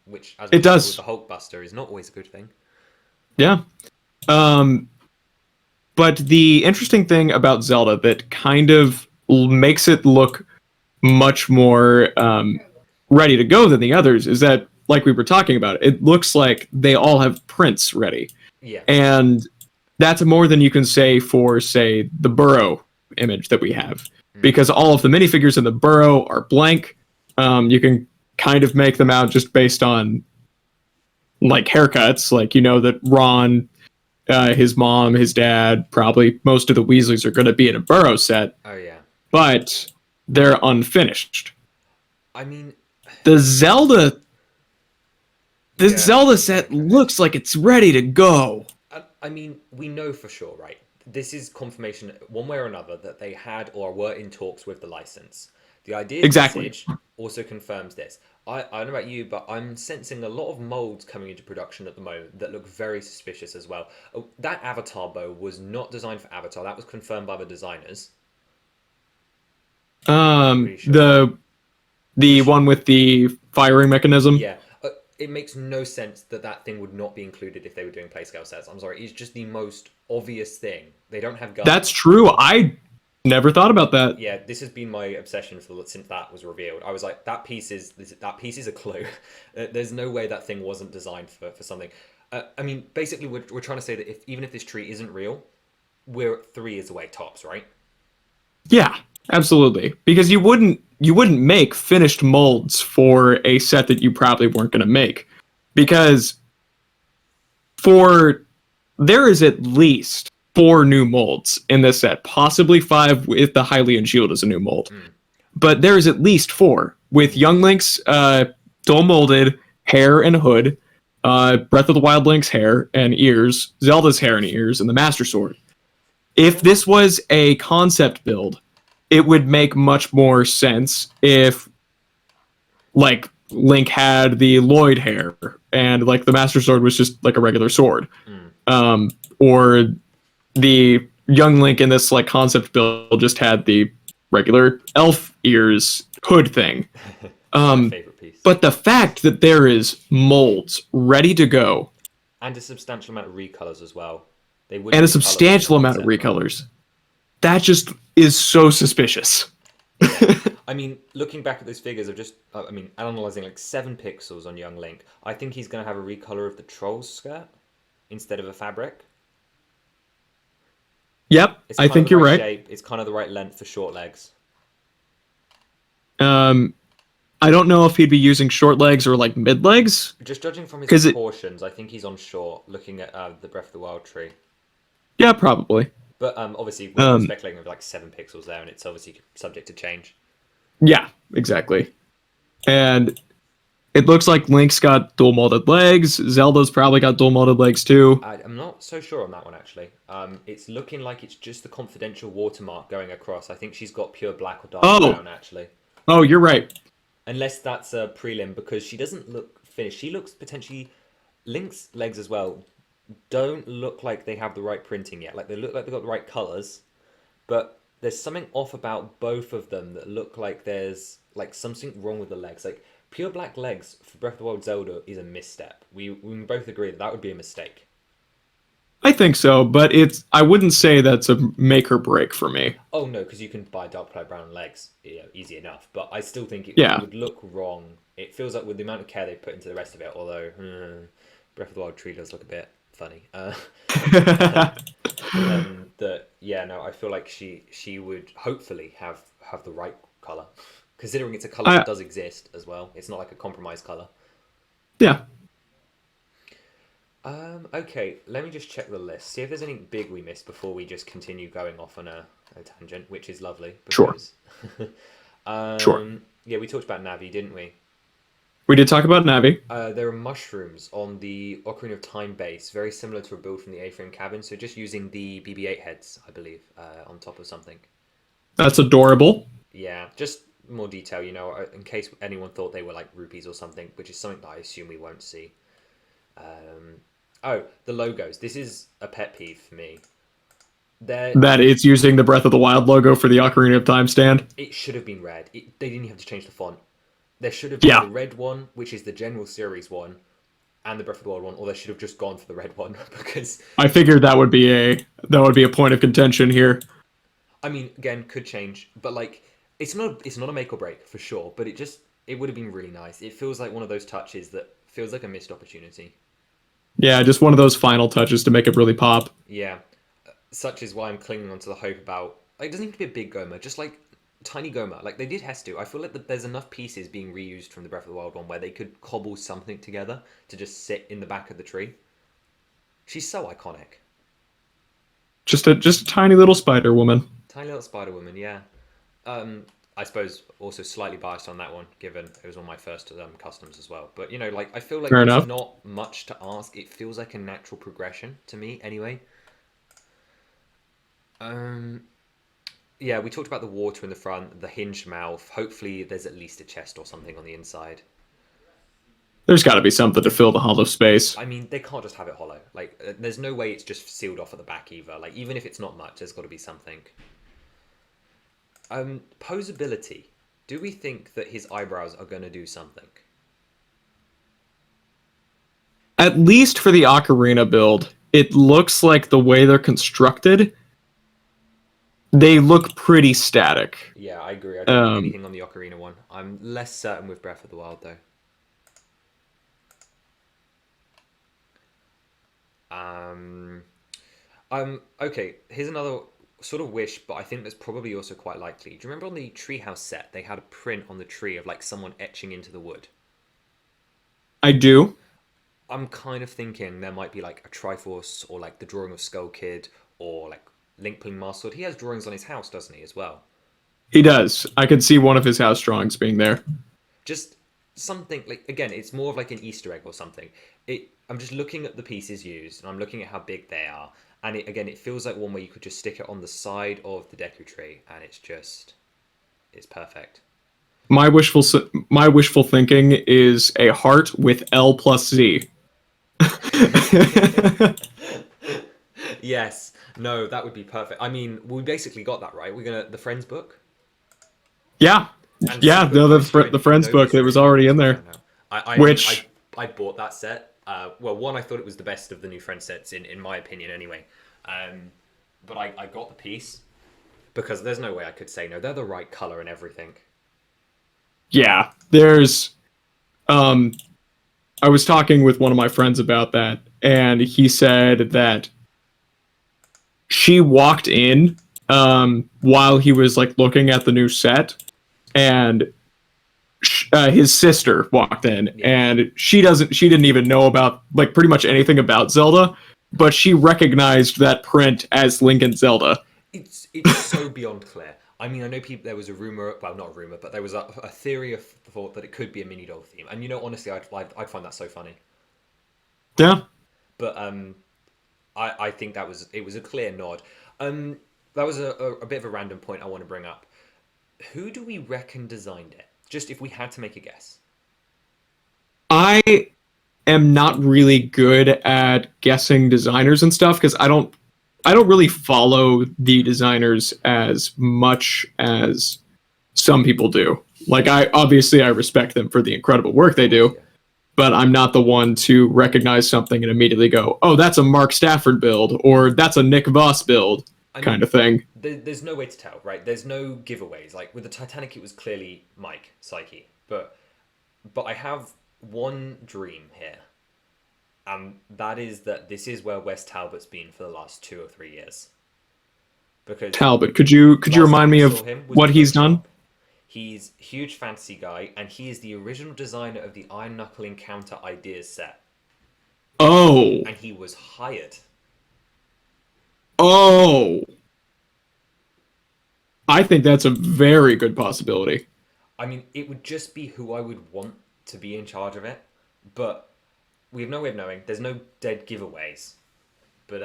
which, as we it saw with does. the Hulkbuster, is not always a good thing. Yeah. Um, but the interesting thing about Zelda that kind of makes it look much more ready to go than the others is that, like we were talking about, it looks like they all have prints ready. Yeah. And that's more than you can say for, say, the Burrow image that we have. Mm. Because all of the minifigures in the Burrow are blank. You can kind of make them out just based on, like, haircuts. Like, you know that Ron, his mom, his dad, probably most of the Weasleys are going to be in a Burrow set, Oh yeah. but they're unfinished. I mean, The Zelda the yeah. Zelda set looks like it's ready to go. I mean, we know for sure, right? This is confirmation, one way or another, that they had or were in talks with the license. The ideas Exactly. message also confirms this. I don't know about you, but I'm sensing a lot of molds coming into production at the moment that look very suspicious as well. Oh, that Avatar bow was not designed for Avatar. That was confirmed by the designers. Pretty sure. The one with the firing mechanism. Yeah, it makes no sense that that thing would not be included if they were doing playscale sets. I'm sorry, it's just the most obvious thing. They don't have That's guns. true. I never thought about that. Yeah, this has been my obsession since that was revealed. I was like, that piece is a clue. There's no way that thing wasn't designed for something. I mean, basically, we're trying to say that even if this tree isn't real, we're 3 years away tops, right? Yeah, absolutely. Because you wouldn't make finished molds for a set that you probably weren't going to make. Because for there is at least 4 new molds in this set, possibly 5 if the Hylian shield is a new mold. Mm. But there is at least 4 with Young Link's dual molded hair and hood, Breath of the Wild Link's hair and ears, Zelda's hair and ears, and the Master Sword. If this was a concept build, it would make much more sense if, like, Link had the Lloyd hair and, like, the Master Sword was just like a regular sword. Mm. Or the young Link in this, like, concept build just had the regular elf ears hood thing. My favorite piece. But the fact that there is molds ready to go And a substantial amount of recolors as well. They would and a recolor them in the substantial amount of concept, right? recolors, that just is so suspicious. Yeah. I mean, looking back at those figures of just, I mean, analyzing like 7 pixels on young Link, I think he's going to have a recolor of the troll's skirt instead of a fabric. Yep, It's I kind of think the you're right right. shape. It's kind of the right length for short legs. Um, I don't know if he'd be using short legs or like mid legs, Just judging from his because it. proportions, I think he's on short. Looking at the Breath of the Wild tree, Yeah, probably. but obviously we're Um, speculating of like 7 pixels there, and it's obviously subject to change. yeah, exactly. And it looks like Link's got dual molded legs. Zelda's probably got dual molded legs too. I'm not so sure on that one actually. It's looking like it's just the confidential watermark going across. I think she's got pure black or dark Oh, brown actually. oh, you're right. Unless that's a prelim, because she doesn't look finished. She looks potentially Link's legs as well don't look like they have the right printing yet. Like they look like they've got the right colors, but there's something off about both of them that look like there's like something wrong with the legs. Like pure black legs for Breath of the Wild Zelda is a misstep. We can both agree that that would be a mistake. I think so, but I wouldn't say that's a make or break for me. Oh no, because you can buy dark plaid brown legs, easy enough. But I still think it Yeah. would look wrong. It feels like with the amount of care they put into the rest of it, although Breath of the Wild tree does look a bit funny. That yeah, no, I feel like she would hopefully have the right color considering it's a color that I does exist as well. It's not like a compromise color. yeah, Okay, let me just check the list. See if there's anything big we missed before we just continue going off on a tangent, which is lovely sure, because sure. yeah, we talked about Navi, didn't we? We did talk about Navi. There are mushrooms on the Ocarina of Time base, very similar to a build from the A-frame cabin. So just using the BB-8 heads, I believe, on top of something. That's adorable. Yeah, just more detail, in case anyone thought they were like rupees or something, which is something that I assume we won't see. Um, oh, the logos. This is a pet peeve for me. They're, That it's using the Breath of the Wild logo for the Ocarina of Time stand. it should have been red. They didn't have to change the font. There should have been the Yeah, red one, which is the general series one, and the Breath of the Wild one, or they should have just gone for the red one because I figured that would be a point of contention here. I mean, again, could change, but like it's not a make or break for sure, but it would have been really nice. It feels like one of those touches that feels like a missed opportunity. Yeah, just one of those final touches to make it really pop. Yeah, such is why I'm clinging on to the hope about like, it doesn't need to be a big Goma, just like tiny Goma. Like they did Hestu. I feel like there's enough pieces being reused from the Breath of the Wild one where they could cobble something together to just sit in the back of the tree. She's so iconic. Just a tiny little Spider Woman. Tiny little Spider Woman, yeah. Um, I suppose also slightly biased on that one, given it was one of my first customs as well. But like I feel like Fair there's enough. not much to ask. It feels like a natural progression to me, anyway. Um, yeah, we talked about the water in the front, the hinged mouth. Hopefully, there's at least a chest or something on the inside. There's got to be something to fill the hollow space. I mean, they can't just have it hollow. Like, there's no way it's just sealed off at the back either. Like, even if it's not much, there's got to be something. Posability. Do we think that his eyebrows are going to do something? At least for the Ocarina build, it looks like the way they're constructed, they look pretty static. Yeah, I agree. I don't think Um, anything on the Ocarina one. I'm less certain with Breath of the Wild though. Um, okay. Here's another sort of wish, but I think that's probably also quite likely. Do you remember on the treehouse set they had a print on the tree of like someone etching into the wood? I do. I'm kind of thinking there might be like a Triforce or like the drawing of Skull Kid or like Link playing Master Sword. He has drawings on his house, doesn't he, as well? He does. I could see one of his house drawings being there. Just something like again, it's more of like an Easter egg or something. I'm just looking at the pieces used and I'm looking at how big they are, and it feels like one where you could just stick it on the side of the Deku tree, and it's perfect. My wishful thinking is a heart with L plus Z. Yes, no, that would be perfect. I mean, we basically got that right. We're gonna the Friends book Yeah, and yeah. Super No, Poster the in friends Nova book that was Series and already in Poster there, Fan now. I mean, which I bought that set. Well, one, I thought it was the best of the new Friends sets in my opinion, anyway. Um, but I got the piece because there's no way I could say no. They're the right color and everything. yeah, there's um I was talking with one of my friends about that, and he said that she walked in while he was like looking at the new set, and his sister walked in, Yeah, and she didn't even know about like pretty much anything about Zelda, but she recognized that print as Link and Zelda. it's so beyond clear. I mean, I know people. There was a rumor, well, not a rumor, but there was a theory of thought that it could be a mini doll theme. And honestly, I'd find that so funny. Yeah, But I think it was a clear nod. That was a bit of a random point I want to bring up. Who do we reckon designed it? Just if we had to make a guess. I am not really good at guessing designers and stuff because I don't really follow the designers as much as some people do. Like I respect them for the incredible work Of they course, do, yeah. but I'm not the one to recognize something and immediately go, "Oh, that's a Mark Stafford build," or "That's a Nick Voss build," I kind mean, of thing. there's no way to tell, right? There's no giveaways. Like with the Titanic, it was clearly Mike Psyche, but I have one dream here, and that is that this is where Wes Talbot's been for the last 2 or 3 years. Because Talbot, could you last time remind we me saw of him was what Pro he's done? Shop. He's a huge fantasy guy, and he is the original designer of the Iron Knuckle Encounter Ideas set. Oh, And he was hired. oh, I think that's a very good possibility. I mean, it would just be who I would want to be in charge of it, but we have no way of knowing. There's no dead giveaways. But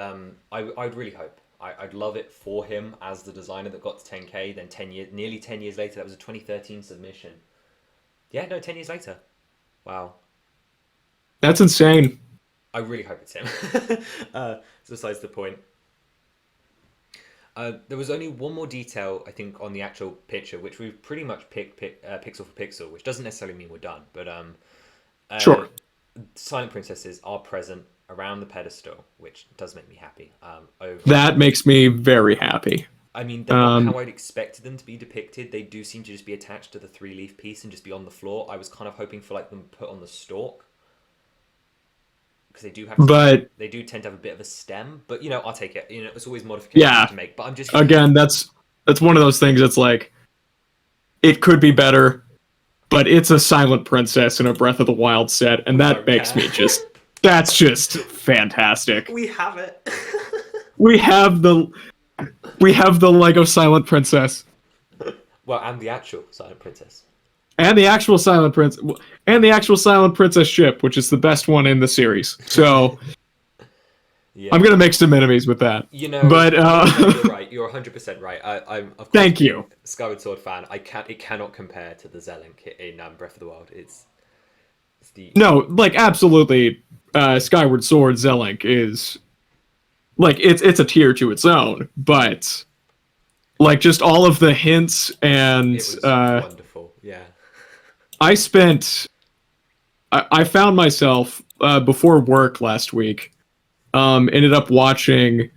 I'd really hope. I'd love it for him as the designer that got to 10K. Then 10 years, nearly 10 years later, that was a 2013 submission. Yeah, no, 10 years later. Wow. That's insane. I really hope it's him. Besides the point. There was only one more detail, I think, on the actual picture, which we've pretty much picked pixel for pixel, which doesn't necessarily mean we're done. But uh, Sure. silent princesses are present around the pedestal, which does make me happy. Over, That makes me very happy. I mean, they're not Um, how I'd expected them to be depicted. They do seem to just be attached to the three-leaf piece and just be on the floor. I was kind of hoping for like them put on the stalk because they do have but they do tend to have a bit of a stem. But you know, I'll take it. You know, it's always modifications yeah, to make. But I'm just again, that's one of those things that's like it could be better, but it's a silent princess in a Breath of the Wild set, and we that don't makes care. me just that's just fantastic. We have it. We have the we have the Lego Silent Princess Well, and the actual silent princess. and the actual Silent Princess ship, which is the best one in the series. So Yeah. I'm gonna make some enemies with that. You know, But you're right. You're 100% right. I'm of course Thank being you. a Skyward Sword fan. It cannot compare to the Zelink in Breath of the Wild. It's the No, like absolutely, Skyward Sword Zelink is like it's a tier to its own, but like just all of the hints and it was wonderful. Yeah. I spent I found myself before work last week, ended up watching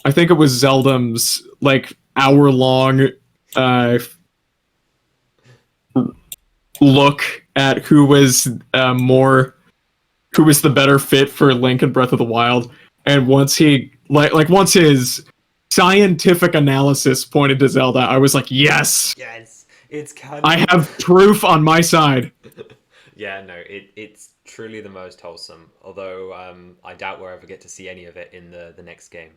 I think it was Zeldam's like hour long uh look at who was the better fit for Link in Breath of the Wild. And once he once his scientific analysis pointed to Zelda, I was like, yes, Yes, it's canon. I have proof on my side. Yeah, no, it's truly the most wholesome. Although I doubt we'll ever get to see any of it in the next game.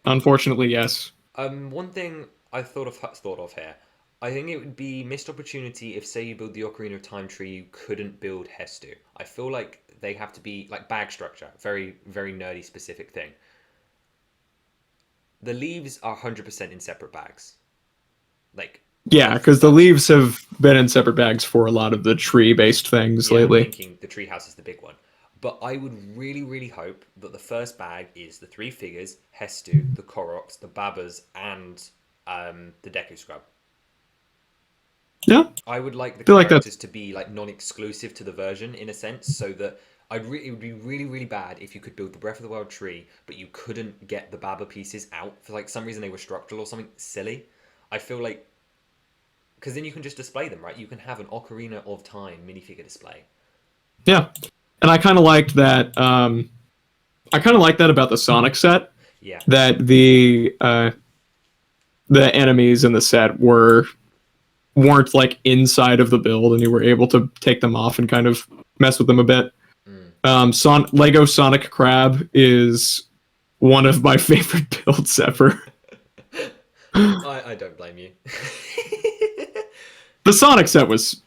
Unfortunately, yes. One thing I thought of here. I think it would be missed opportunity if, say, you build the Ocarina of Time tree, you couldn't build Hestu. I feel like they have to be like bag structure, very very nerdy specific thing. The leaves are 100% in separate bags. Like, Yeah, because the leaves have been in separate bags for a lot of the tree-based things yeah, I'm lately. thinking the treehouse is the big one. But I would really, really hope that the first bag is the three figures, Hestu, the Koroks, the Babas, and the Deku Scrub. Yeah, I would like the feel like that's characters to be like non-exclusive to the version in a sense, so that it would be really, really bad if you could build the Breath of the Wild tree, but you couldn't get the Baba pieces out for like some reason they were structural or something silly. I feel like because then you can just display them, right? You can have an Ocarina of Time minifigure display. yeah. And I kind of liked that. I kind of like that about the Sonic set. Yeah, That the enemies in the set weren't like inside of the build, and you were able to take them off and kind of mess with them a bit. Lego Sonic Crab is one of my favorite builds ever. I don't blame you. The Sonic set was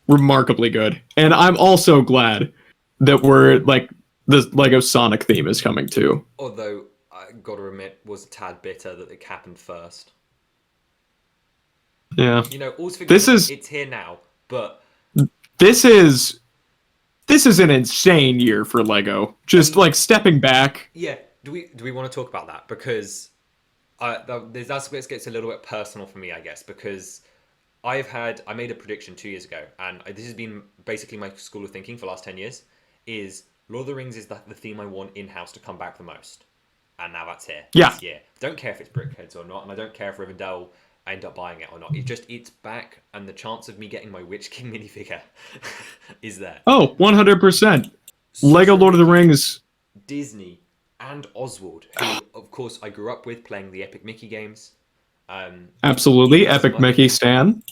remarkably good, and I'm also glad that we're like the Lego Sonic theme is coming too. Although I gotta admit, was a tad bitter that it happened first. Yeah, You know, all's this forgiven. is It's here now, but this is this is an insane year for Lego. Just like stepping back. yeah. Do we want to talk about that because that's where it gets a little bit personal for me, I guess, because I made a prediction 2 years ago, and this has been basically my school of thinking for the last 10 years. Is Lord of the Rings is the theme I want in house to come back the most, and now that's here Yeah, this year. Don't care if it's Brickheads or not, and I don't care if Rivendell I end up buying it or not. It's back, and the chance of me getting my Witch King minifigure is there. oh, 100%. Such Lego a Lord of the relief. Rings. Disney and Oswald, who of course I grew up with playing the Epic Mickey games. Absolutely. Even as Epic much. Mickey Stan.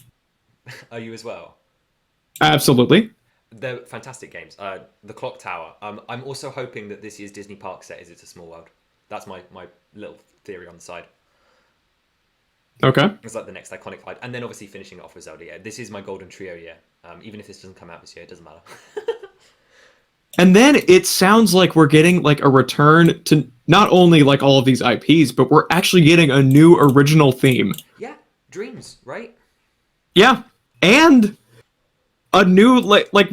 Are you as well? Absolutely. They're fantastic games. The Clock Tower. I'm also hoping that this year's Disney Park set is It's a Small World. That's my little theory on the side. Okay. It's like the next iconic ride, and then obviously finishing it off with Zelda. Yeah, this is my golden trio year. Even if this doesn't come out this year, it doesn't matter. And then it sounds like we're getting like a return to not only like all of these IPs, but we're actually getting a new original theme. Yeah, dreams, right? Yeah. And a new like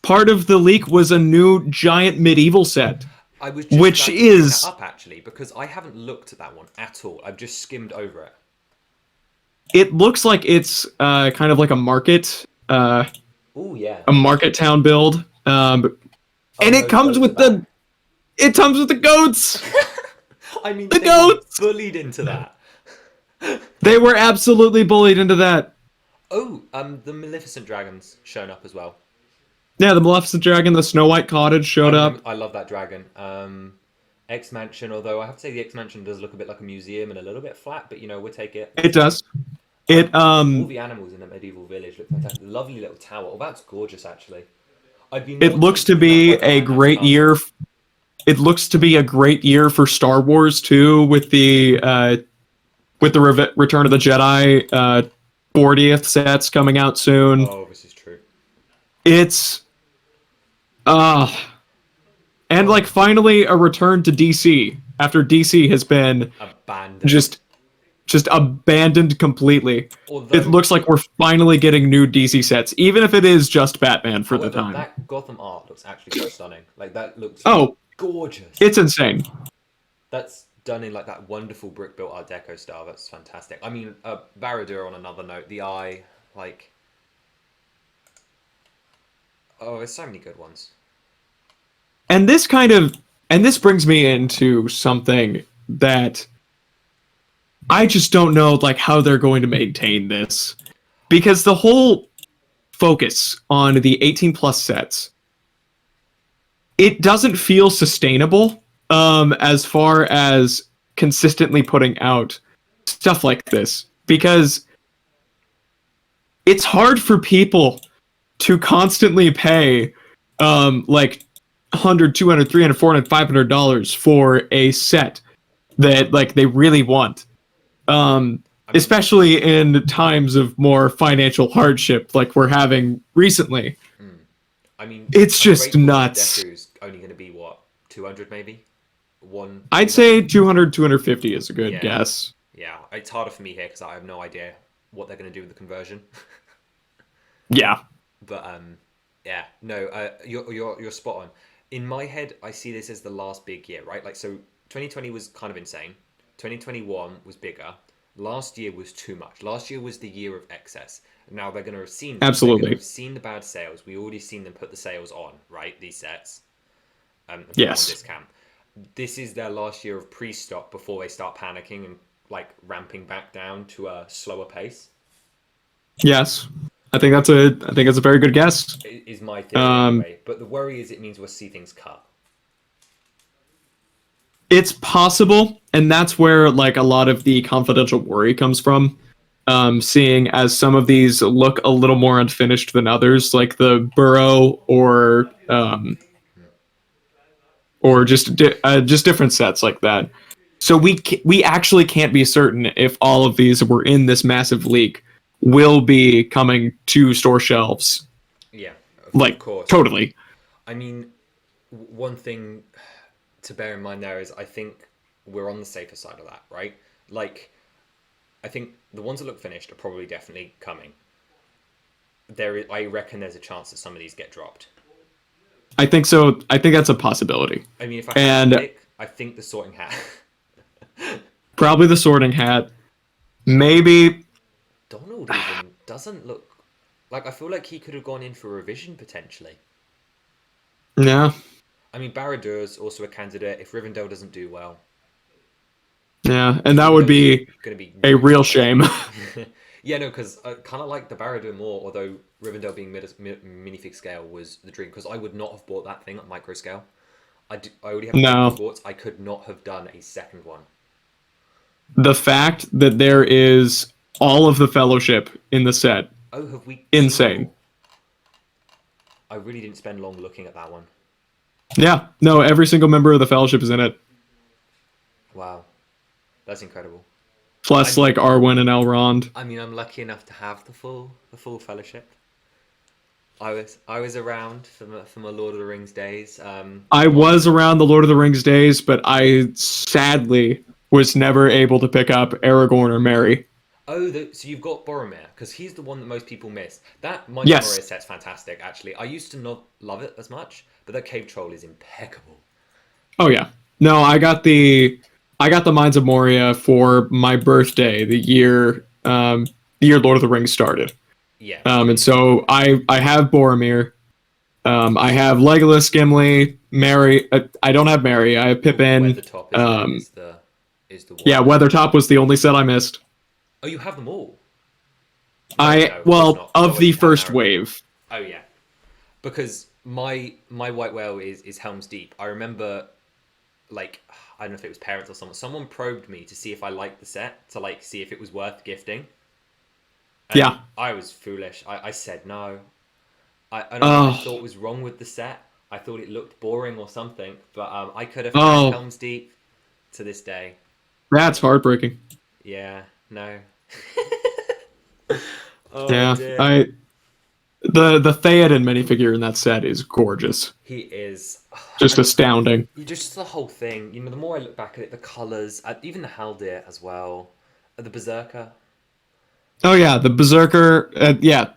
part of the leak was a new giant medieval set, I was just which about to bring that is up actually because I haven't looked at that one at all. I've just skimmed over it. it looks like it's kind of like Oh yeah. a market town build. Oh And no, it the comes goats are with back. the goats. I mean, The they were goats. bullied into that. They were absolutely bullied into that. Oh, the Maleficent dragons shown up as well. Yeah, the Maleficent dragon, the Snow White cottage showed up. I love that dragon. X Mansion, although I have to say the X Mansion does look a bit like a museum and a little bit flat, but we'll take it. It does. It All the animals in the medieval village look fantastic. Lovely little tower. Oh, that's gorgeous actually. I've been it looks wanting to to have be like a a lighthouse great castle. year. It looks to be a great year for Star Wars too, with the Return of the Jedi 40th sets coming out soon. Oh, this is true. It's uh and Oh, like finally a return to DC after DC has been abandoned. just abandoned completely. It Although, looks like we're finally getting new DC sets, even if it is just Batman for the however, time. that Gotham art looks actually quite stunning. Like that looks Oh, gorgeous. it's insane. That's done in like that wonderful brick built Art Deco style. That's fantastic. I mean, Baradur on another note, the eye, like, oh, there's so many good ones. And this kind of and this brings me into something that I just don't know like how they're going to maintain this because the whole focus on the 18 plus sets it doesn't feel sustainable as far as consistently putting out stuff like this because it's hard for people to constantly pay like 100 200 300 400 $500 for a set that like they really want I mean, especially in times of more financial hardship like we're having recently. I mean, It's a just great version of nuts. Deku's only going to be what 200 maybe. One. I'd say 200 250 is a good Yeah, guess. yeah. It's harder for me here because I have no idea what they're going to do with the conversion. Yeah. But yeah, no, you're spot on. In my head, I see this as the last big year, right? Like, so 2020 was kind of insane. 2021 was bigger. Last year was too much. Last year was the year of excess. Now they're going to have seen that. They're going to Absolutely. have seen the bad sales. We already seen them put the sales on, right? These sets, and put them on Yes. discount. This is their last year of pre-stock before they start panicking and like ramping back down to a slower pace. Yes. I think that's a very good guess. Is my theory Um anyway. But the worry is it means we'll see things cut. it's possible and that's where like a lot of the confidential worry comes from. Seeing as some of these look a little more unfinished than others, like the Burrow or just different sets like that. So we actually can't be certain if all of these were in this massive leak will be coming to store shelves. Yeah, of Like course. totally. I mean, one thing to bear in mind there is I think we're on the safer side of that, right? Like, I think the ones that look finished are probably definitely coming. I reckon there's a chance that some of these get dropped. I think so. I think that's a possibility. I mean, if I had to And pick, I think the Sorting Hat. probably the Sorting Hat. Maybe Donald even doesn't look like I feel like he could have gone in for revision potentially. no. I mean, Baradur's also a candidate if Rivendell doesn't do well. Yeah, and Because that would Rivendell's be going to be a really real challenging. shame. Yeah, no, because I kind of like the Baradur more, although Rivendell being minifig scale was the dream, because I would not have bought that thing at micro scale. I already have a No. Hogwarts. I could not have done a second one. The fact that there is all of the Fellowship in the set, Oh, have we seen them insane. all? I really didn't spend long looking at that one. Yeah, no, every single member of the Fellowship is in it. Wow, that's incredible. I Plus, mean, like Arwen and Elrond. I'm lucky enough to have the full fellowship. I was around for my Lord of the Rings days. I On was around the Lord of the Rings days, but I sadly was never able to pick up Aragorn or Merry. so you've got Boromir because he's the one that most people miss. That Mines of Yes. Moria set's fantastic. Actually, I used to not love it as much, but that cave troll is impeccable. Oh yeah. No, I got the Mines of Moria for my birthday, the year Lord of the Rings started. Yeah, And so I have Boromir. I have Legolas, Gimli, Merry. I don't have Merry. I have Pippin. Weathertop, isn't it? Um, Is the yeah, one. Weathertop was the only set I missed. Oh, you have them all. No, I no, of course well not. of Oh, the you have first Aragorn. wave. Oh yeah, because my white whale is Helm's Deep. I remember like I don't know if it was parents or someone. Someone probed me to see if I liked the set to like see if it was worth gifting, and Yeah. I was foolish. I said no. I don't know what I Oh, thought was wrong with the set. I thought it looked boring or something, but I could have had oh, Helm's Deep to this day. that's heartbreaking. Yeah, no. Oh Yeah, dear. the Theoden minifigure in that set is gorgeous, He is. just And astounding. you just the whole thing. The more I look back at it, the colors, even the Haldir as well, the Berserker, Oh yeah, the Berserker. Yeah,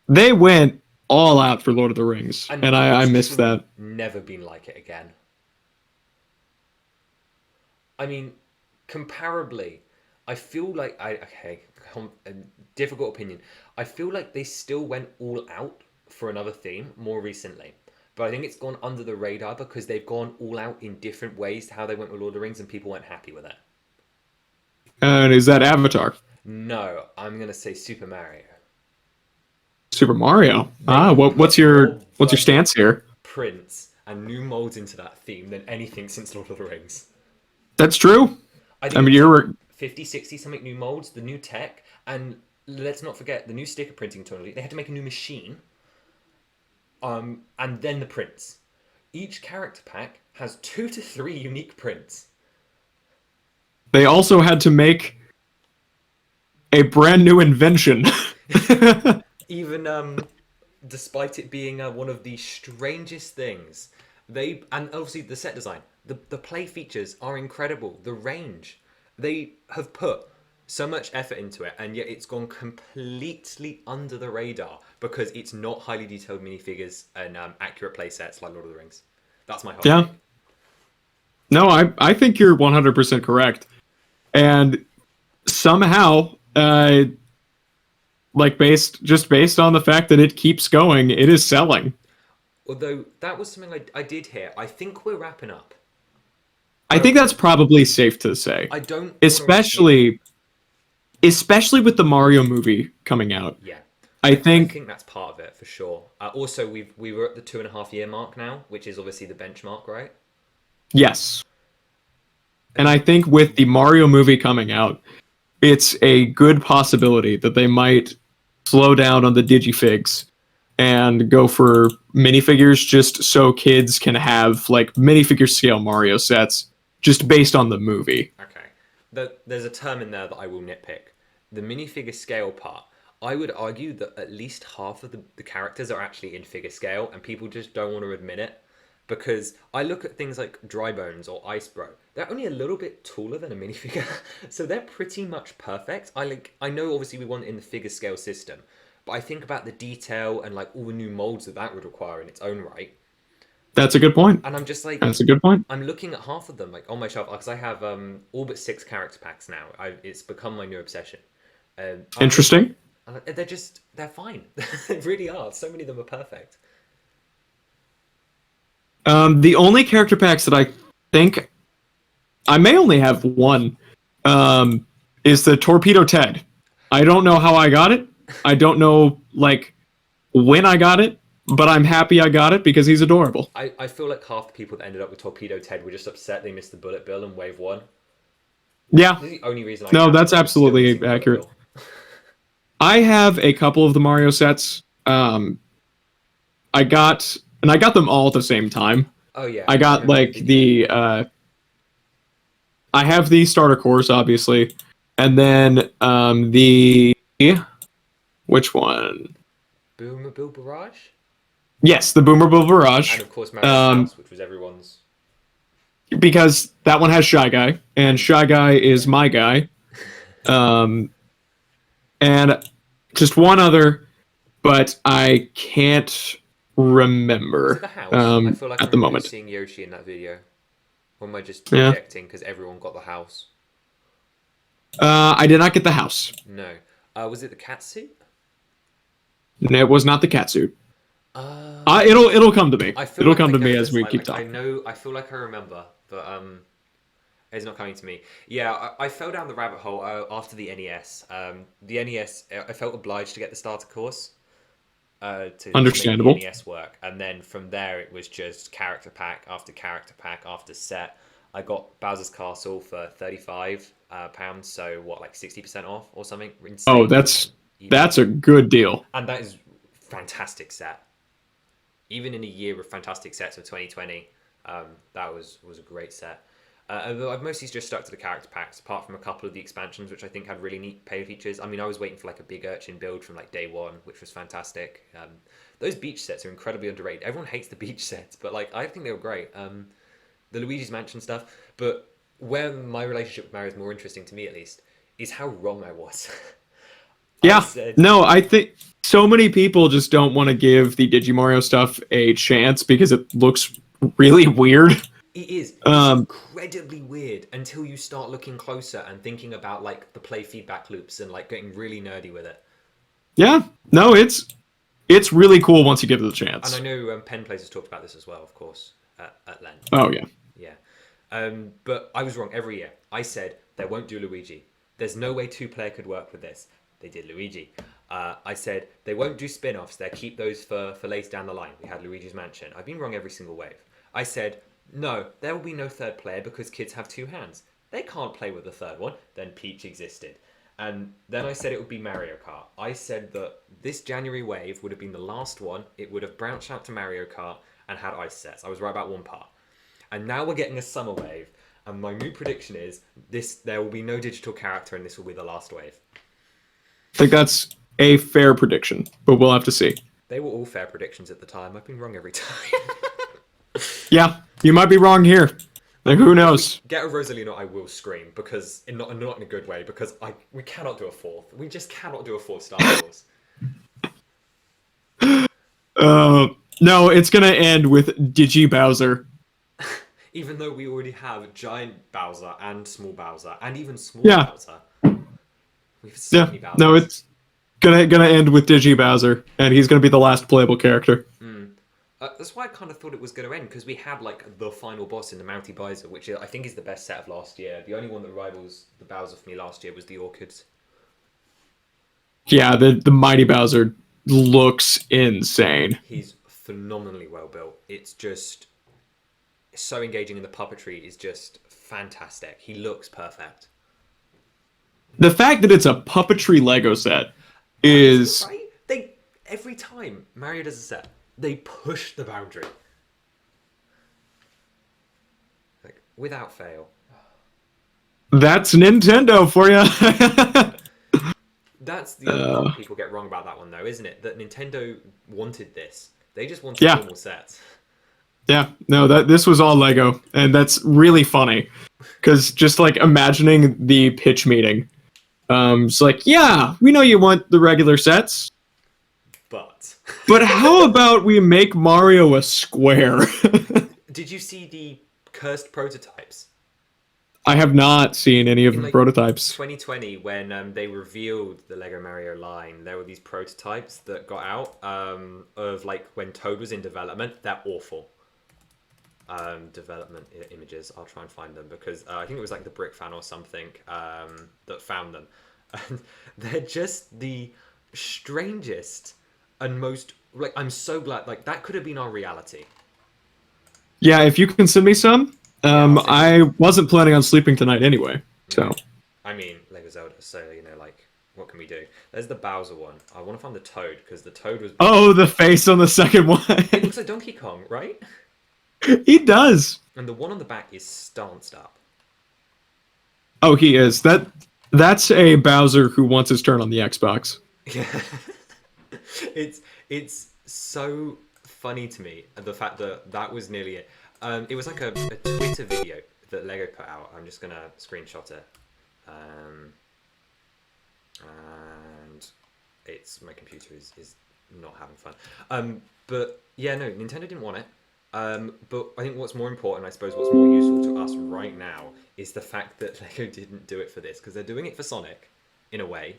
they went all out for Lord of the Rings, and and I it's missed truly that. never been like it again. I mean, comparably, I feel like a difficult opinion. I feel like they still went all out for another theme more recently, but I think it's gone under the radar because they've gone all out in different ways to how they went with Lord of the Rings, and people weren't happy with it. And is that Avatar? No, I'm gonna say Super Mario. Super Mario. They have What's put your more what's your bloody stance here? prints and new molds into that theme than anything since Lord of the Rings. That's true. I I think it mean, was like you're 50, 60 something new molds, the new tech, and let's not forget the new sticker printing technology. They had to make a new machine, and then the prints. Each character pack has 2 to 3 unique prints. they also had to make a brand new invention. Even despite it being one of the strangest things, and obviously the set design, the play features are incredible. The range, they have put so much effort into it, and yet it's gone completely under the radar because it's not highly detailed minifigures and accurate play sets like Lord of the Rings. That's my hot Yeah. take. No, I think you're 100% correct. And somehow, like based on the fact that it keeps going, it is selling. Although that was something I did hear. I think we're wrapping up. I I think that's probably safe to say, I don't want to. Yeah, especially especially with the Mario movie coming out. yeah. I I think think that's part of it for sure. Also, we were at the 2.5 year mark now, which is obviously the benchmark, right? yes. And I And think with the Mario movie coming out, it's a good possibility that they might slow down on the digifigs and go for minifigures just so kids can have like minifigure scale Mario sets just based on the movie. okay, there's a term in there that I will nitpick. The minifigure scale part. I would argue that at least half of the characters are actually in figure scale, and people just don't want to admit it. Because I look at things like Dry Bones or Ice Bro, they're only a little bit taller than a minifigure, so they're pretty much perfect. I know obviously we want it in the figure scale system, but I think about the detail and like all the new molds that would require in its own right, That's a good point. and I'm just like That's a good point. I'm looking at half of them like on my shelf because I have all but 6 character packs now. It's become my new obsession. I'm looking, Interesting. and they're fine. They really are. So many of them are perfect. The only character packs that I think I may only have one is the Torpedo Ted. I don't know how I got it. I don't know like when I got it, but I'm happy I got it because he's adorable. I feel like half the people that ended up with Torpedo Ted were just upset they missed the bullet bill in Wave 1. Yeah. This is the only reason I No, have that's them. I'm still absolutely missing the accurate. oil. I have a couple of the Mario sets. I got them all at the same time. Oh yeah, I I got remember the like video. I have the starter course, obviously, and then the which one? Boomerbill Barrage, Yes, the Boomerbill and Barrage. of course Mario's Um, house, which was everyone's. because that one has Shy Guy, and And Shy Guy is my guy. Um, and just one other, but I can't was it remember the house? I feel like I at the remember moment. seeing Yoshi in that video. Or am I just Yeah, projecting because everyone got the house? I did not get the house. No. Was it the cat suit? It was not the catsuit. Uh, It'll come to me. I feel It'll like come I to me know as this. we I keep like. I talking. know. I feel like I remember, but it's not coming to me. Yeah, I fell down the rabbit hole after the NES. The NES. I felt obliged to get the starter course. To make the Understandable. NES work, and then from there it was just character pack after set. I got Bowser's Castle for £35, so what, like 60% off or something? Oh, Insanely that's a good deal. and that is fantastic set. Even in a year of fantastic sets of 2020, that was a great set. Although I've mostly just stuck to the character packs, apart from a couple of the expansions, which I think had really neat pay features. I mean, I was waiting for like a Big Urchin build from like day one, which was fantastic. Those beach sets are incredibly underrated. Everyone hates the beach sets, but like I think they were great. The Luigi's Mansion stuff, but where my relationship with Mario is more interesting to me, at least, is how wrong I was. I Yeah. said No, I think so many people just don't want to give the Digimario stuff a chance because it looks really weird. it is. It's Um, incredibly weird until you start looking closer and thinking about like the play feedback loops and like getting really nerdy with it. yeah. No, it's really cool once you give it a And I chance. know Penn Plays has talked about this as well, of course, at length. Oh yeah. Yeah. But I was wrong every year. I said they won't do Luigi. There's no way two-player could work with this. They did Luigi. I said they won't do spin-offs. They'll keep those for later down the line. We had Luigi's Mansion. I've been wrong every single wave. I said, no, there will be no third player because kids have two hands. They can't play with the third one. Then Peach existed. And then I said it would be Mario Kart. I said that this January wave would have been the last one. It would have branched out to Mario Kart and had ice sets. I was right about one part. And now we're getting a summer wave. And my new prediction is this: there will be no digital character, and this will be the last wave. I think that's a fair prediction, but we'll have to see. They were all fair predictions at the time. I've been wrong every time. Yeah, you might be wrong here. Like who knows? Get a Rosalina, I will scream because not in a good way because we cannot do a fourth. We just cannot do a fourth Star Wars. No, it's gonna end with Digi Bowser. Even though we already have giant Bowser and small Bowser and even small Yeah, Bowser. We have so yeah. many Bowsers. No, it's gonna end with Digi Bowser, and he's gonna be the last playable character. That's why I kind of thought it was going to end because we had like the final boss in the Mounty Bowser, which I think is the best set of last year. The only one that rivals the Bowser for me last year was the Orchids. Yeah, the Mighty Bowser looks insane. He's phenomenally well built. It's just so engaging, and the puppetry is just fantastic. He looks perfect. The fact that it's a puppetry Lego set is Right? They every time Mario does a set, they push the boundary, like without fail. that's Nintendo for you. That's the other part people get wrong about that one, though, isn't it? That Nintendo wanted this. They just wanted Yeah. normal sets. Yeah, no, that this was all Lego, and that's really funny, because just like imagining the pitch meeting, it's like, yeah, we know you want the regular sets, But but how about we make Mario a square? did you see the cursed prototypes? I have not seen any of In the like prototypes. 2020, when they revealed the Lego Mario line, there were these prototypes that got out of like when Toad was in development. They're awful. Development images. I'll try and find them because I think it was like the Brick Fan or something that found them. And they're just the strangest and most like. I'm so glad. Like that could have been our reality. Yeah, if you can send me some, I'll send you I wasn't planning on sleeping tonight anyway. So, I mean, Lego Zelda. So like, what can we do? There's the Bowser one. I want to find the Toad because the Toad was. oh, the face on the second one. It looks like Donkey Kong, right? He does. And the one on the back is stanced up. Oh, he is. That's a Bowser who wants his turn on the Xbox. Yeah. it's so funny to me the fact that that was nearly it. It was like a Twitter video that Lego put out. I'm just gonna screenshot it. And it's my computer is not having fun. But yeah, no, Nintendo didn't want it. But I think what's more important, I suppose, what's more useful to us right now is the fact that Lego didn't do it for this because they're doing it for Sonic, in a way.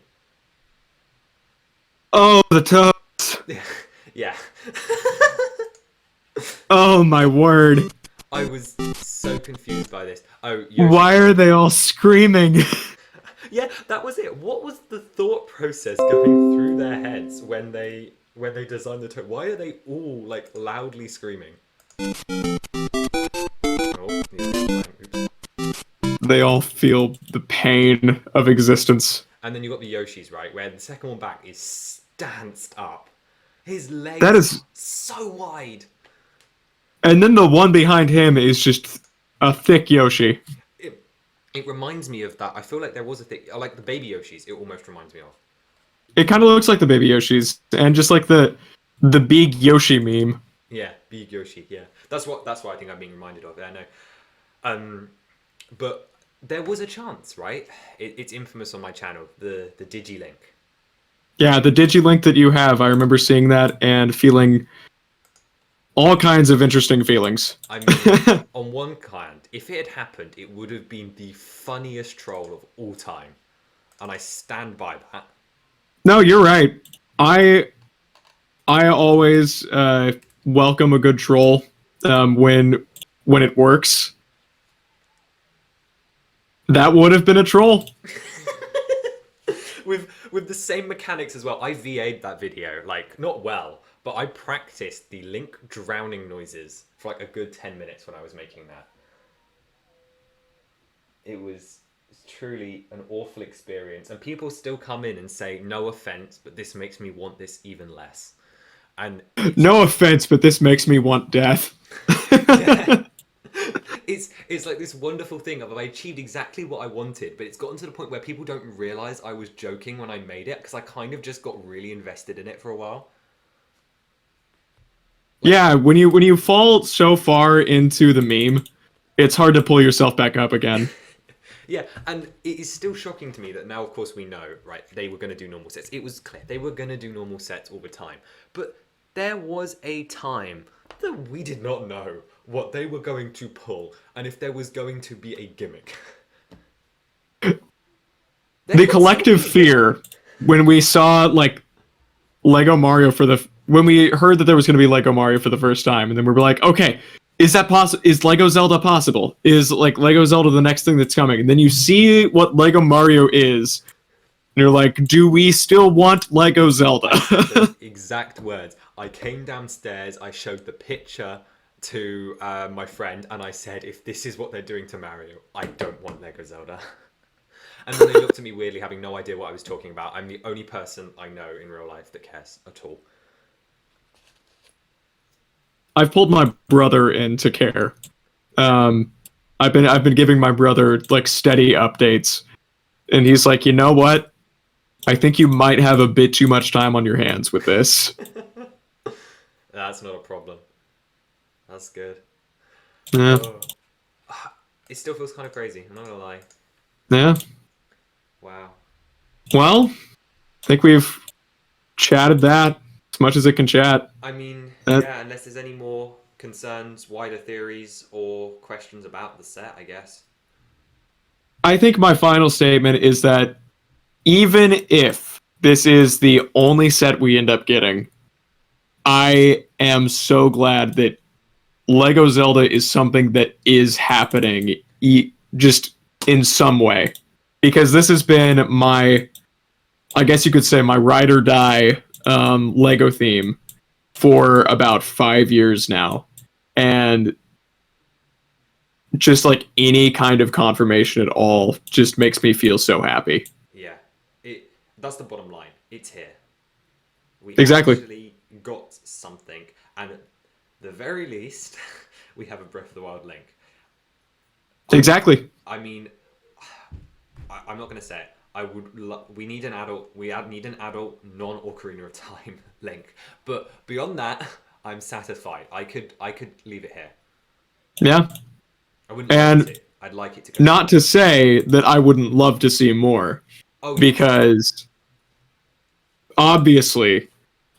Oh, the toads. Yeah. Oh my word. I was so confused by this. Oh, Yoshi. Why are they all screaming? Yeah, that was it. What was the thought process going through their heads when they designed the toad? Why are they all like loudly screaming? Oh, oops. They all feel the pain of existence. And then you got the Yoshis, right? Where the second one back is stanced up. His legs That is so wide. And then the one behind him is just a thick Yoshi. It reminds me of that. I feel like there was a thing, like the baby Yoshis. It almost reminds me of. It kind of looks like the baby Yoshis, and just like the big Yoshi meme. Yeah, big Yoshi. Yeah, that's what I think I'm being reminded of. I know. But there was a chance, right? It's infamous on my channel. The Digilink. Yeah, the Digilink that you have, I remember seeing that and feeling all kinds of interesting feelings. I mean, on one hand, if it had happened, it would have been the funniest troll of all time. And I stand by that. No, you're right. I always welcome a good troll when it works. That would have been a troll. With the same mechanics as well. I VA'd that video, like, not well, but I practiced the Link drowning noises for like a good 10 minutes when I was making that. It was truly an awful experience. And people still come in and say, no offense, but this makes me want this even less. And no offense, but this makes me want death. Yeah. It's like this wonderful thing of I achieved exactly what I wanted, but it's gotten to the point where people don't realize I was joking when I made it because I kind of just got really invested in it for a while. Yeah, when you fall so far into the meme, it's hard to pull yourself back up again. Yeah, and it is still shocking to me that now, of course, we know, right, they were going to do normal sets. It was clear they were going to do normal sets all the time. But there was a time that we did not know what they were going to pull and if there was going to be a gimmick. The collective fear when we saw, like, Lego Mario when we heard that there was going to be Lego Mario for the first time, and then we were like, okay, is that possible? Is Lego Zelda possible? Is like Lego Zelda the next thing that's coming? And then you see what Lego Mario is, and you're like, do we still want Lego Zelda? Those exact words. I came downstairs, I showed the picture to my friend, and I said, if this is what they're doing to Mario, I don't want Lego Zelda. And then they looked at me weirdly, having no idea what I was talking about. I'm the only person I know in real life that cares at all. I've pulled my brother in to care. I've been giving my brother like steady updates, and he's like, you know what? I think you might have a bit too much time on your hands with this. That's not a problem. That's good. Yeah. Oh. It still feels kind of crazy, I'm not gonna lie. Yeah. Wow. Well, I think we've chatted that as much as it can chat. I mean, yeah, unless there's any more concerns, wider theories, or questions about the set, I guess. I think my final statement is that even if this is the only set we end up getting, I am so glad that Lego Zelda is something that is happening just in some way. Because this has been my, I guess you could say, my ride or die Lego theme for about 5 years now. And just like any kind of confirmation at all just makes me feel so happy. Yeah, it that's the bottom line. It's here. We Exactly. actually got something, and at the very least, we have a Breath of the Wild link. I, Exactly. I mean, I'm not gonna say it. We need an adult. Need an adult non-Ocarina of Time link. But beyond that, I'm satisfied. I could leave it here. Yeah. I wouldn't love it And to. I'd like it to go not somewhere. to say that I wouldn't love to see more, Oh yes. because obviously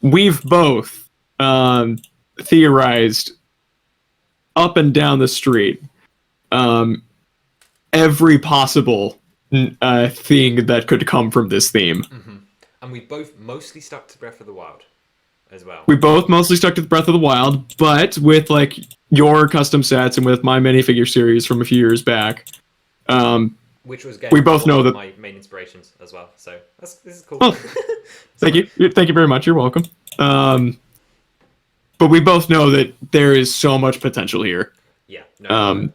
we've both um, theorized up and down the street um, every possible thing that could come from this theme. And we both mostly stuck to Breath of the Wild as well. We both mostly stuck to Breath of the Wild, but with like your custom sets and with my minifigure series from a few years back, um, Which was again we both one know of that. my main inspirations as well. So this is cool. Oh, thank Sorry. you, thank you very much. You're welcome. But we both know that there is so much potential here. Yeah, no. Um,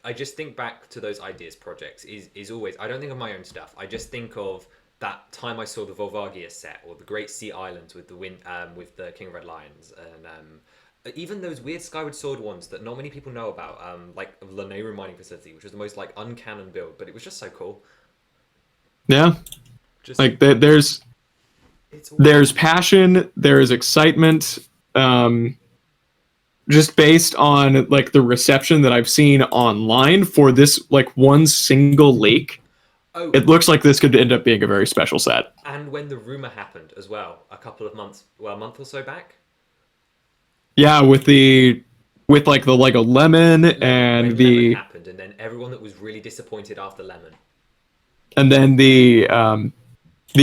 I just think back to those ideas projects is always. I don't think of my own stuff. I just think of that time I saw the Volvagia set or the Great Sea Islands with the with the King of Red Lions and even those weird Skyward Sword ones that not many people know about, like Lanayru Mining Facility, which was the most like uncanon build, but it was just so cool. yeah, Just like it's all there's passion, there is excitement. Um, just based on like the reception that I've seen online for this like one single lake, oh, it looks like this could end up being a very special set. and when the rumor happened as well, a couple of months, well, a month or so back, Yeah, with like the Lego Lemon When and Lemon the happened, and then everyone that was really disappointed after Lemon. and then the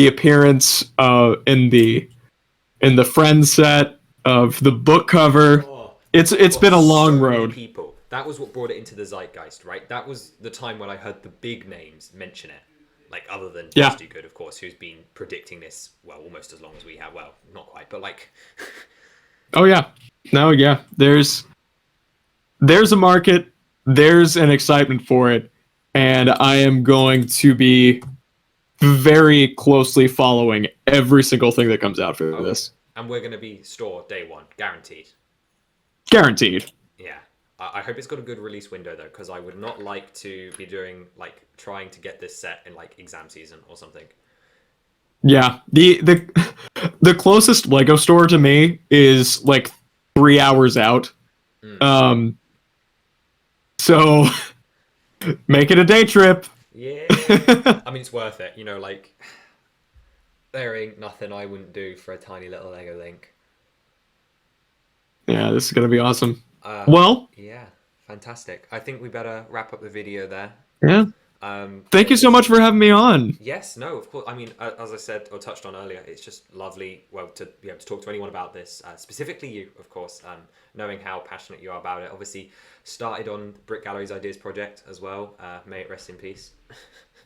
appearance in the friend set of the book cover. Oh, It's got been a long so many road. people. That was what brought it into the zeitgeist, right? That was the time when I heard the big names mention it. Like, other than Yeah. Just Do Good, of course, who's been predicting this, well, almost as long as we have. Well, not quite, but like, Oh yeah. No, yeah. There's a market, there's an excitement for it, and I am going to be very closely following every single thing that comes out for oh, yeah. this. And we're going to be store day one, guaranteed. Guaranteed. Yeah. I hope it's got a good release window, though, because I would not like to be doing, like, trying to get this set in, like, exam season or something. Yeah. The closest Lego store to me is like 3 hours out. Um so make it a day trip. Yeah. I mean, it's worth it. You know, like, there ain't nothing I wouldn't do for a tiny little Lego Link. Yeah, this is gonna be awesome. Uh, Well, yeah, fantastic. I think we better wrap up the video there. yeah. Thank you so much for having me on. Yes, no, of course. I mean, as I said or touched on earlier, it's just lovely, well, to be able to talk to anyone about this, specifically you, of course, knowing how passionate you are about it. Obviously, started on Brick Gallery's Ideas Project as well. May it rest in peace.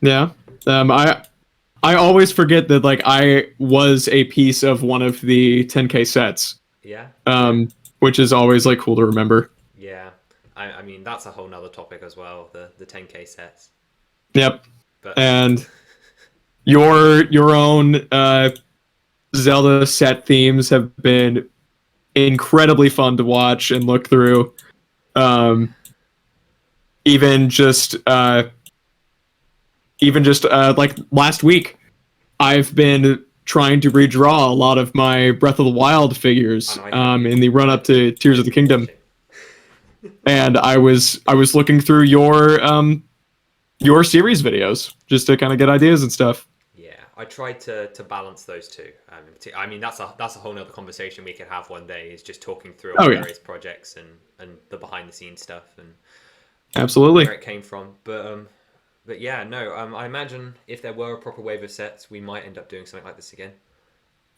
Yeah. I always forget that like I was a piece of one of the 10K sets. Yeah, Which is always like cool to remember. yeah. I mean, that's a whole nother topic as well, the 10K sets. Yep. But And your own Zelda set themes have been incredibly fun to watch and look through. Um, even just like last week, I've been trying to redraw a lot of my Breath of the Wild figures in the run up to Tears of the Kingdom, and I was looking through your series videos just to kind of get ideas and stuff. yeah, I tried to balance those two. I mean, that's a whole nother conversation we could have one day. Is just talking through our Oh, yeah. various projects and the behind the scenes stuff and Absolutely. where it came from. But yeah, no. I imagine if there were a proper wave of sets, we might end up doing something like this again.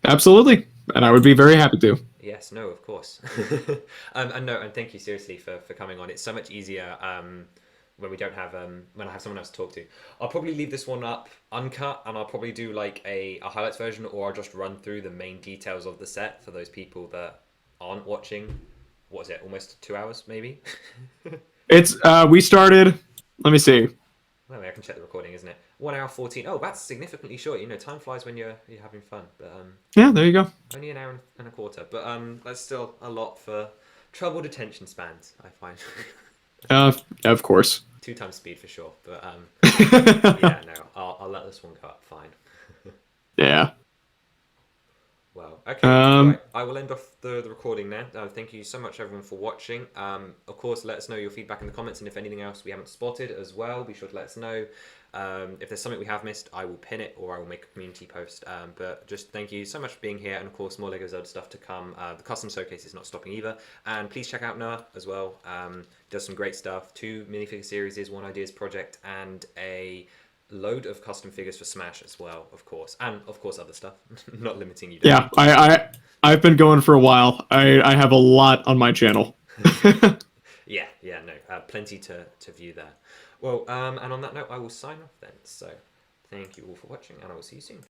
Absolutely. And I would be very happy to. Yes, no, of course. And no, and thank you seriously for coming on. It's so much easier when we don't have when I have someone else to talk to. I'll probably leave this one up uncut, and I'll probably do like a highlights version, or I'll just run through the main details of the set for those people that aren't watching. What is it? Almost 2 hours, maybe. It's we started. Let me see. Well, I can check the recording, isn't it? 1 hour 14. Oh, that's significantly short. You know, time flies when you're having fun. But Yeah, there you go. only an hour and a quarter. But that's still a lot for troubled attention spans, I find. Of course. 2 times speed for sure. But yeah, no, I'll let this one go up fine. Yeah. Well, okay, right. Um. I will end off the recording now. Thank you so much, everyone, for watching. Of course, let us know your feedback in the comments, and if anything else we haven't spotted as well, be sure to let us know. If there's something we have missed, I will pin it or I will make a community post. But just thank you so much for being here, and of course, more Lego Zelda stuff to come. The custom showcase is not stopping either. And please check out Noah as well. Does some great stuff. 2 minifigure series, 1 ideas project, and a load of custom figures for Smash as well, of course, and of course other stuff. Not limiting you to Yeah. I've been going for a while. I have a lot on my channel. yeah, yeah, no, plenty to view there. Well, and on that note, I will sign off then. So, thank you all for watching, and I will see you soon.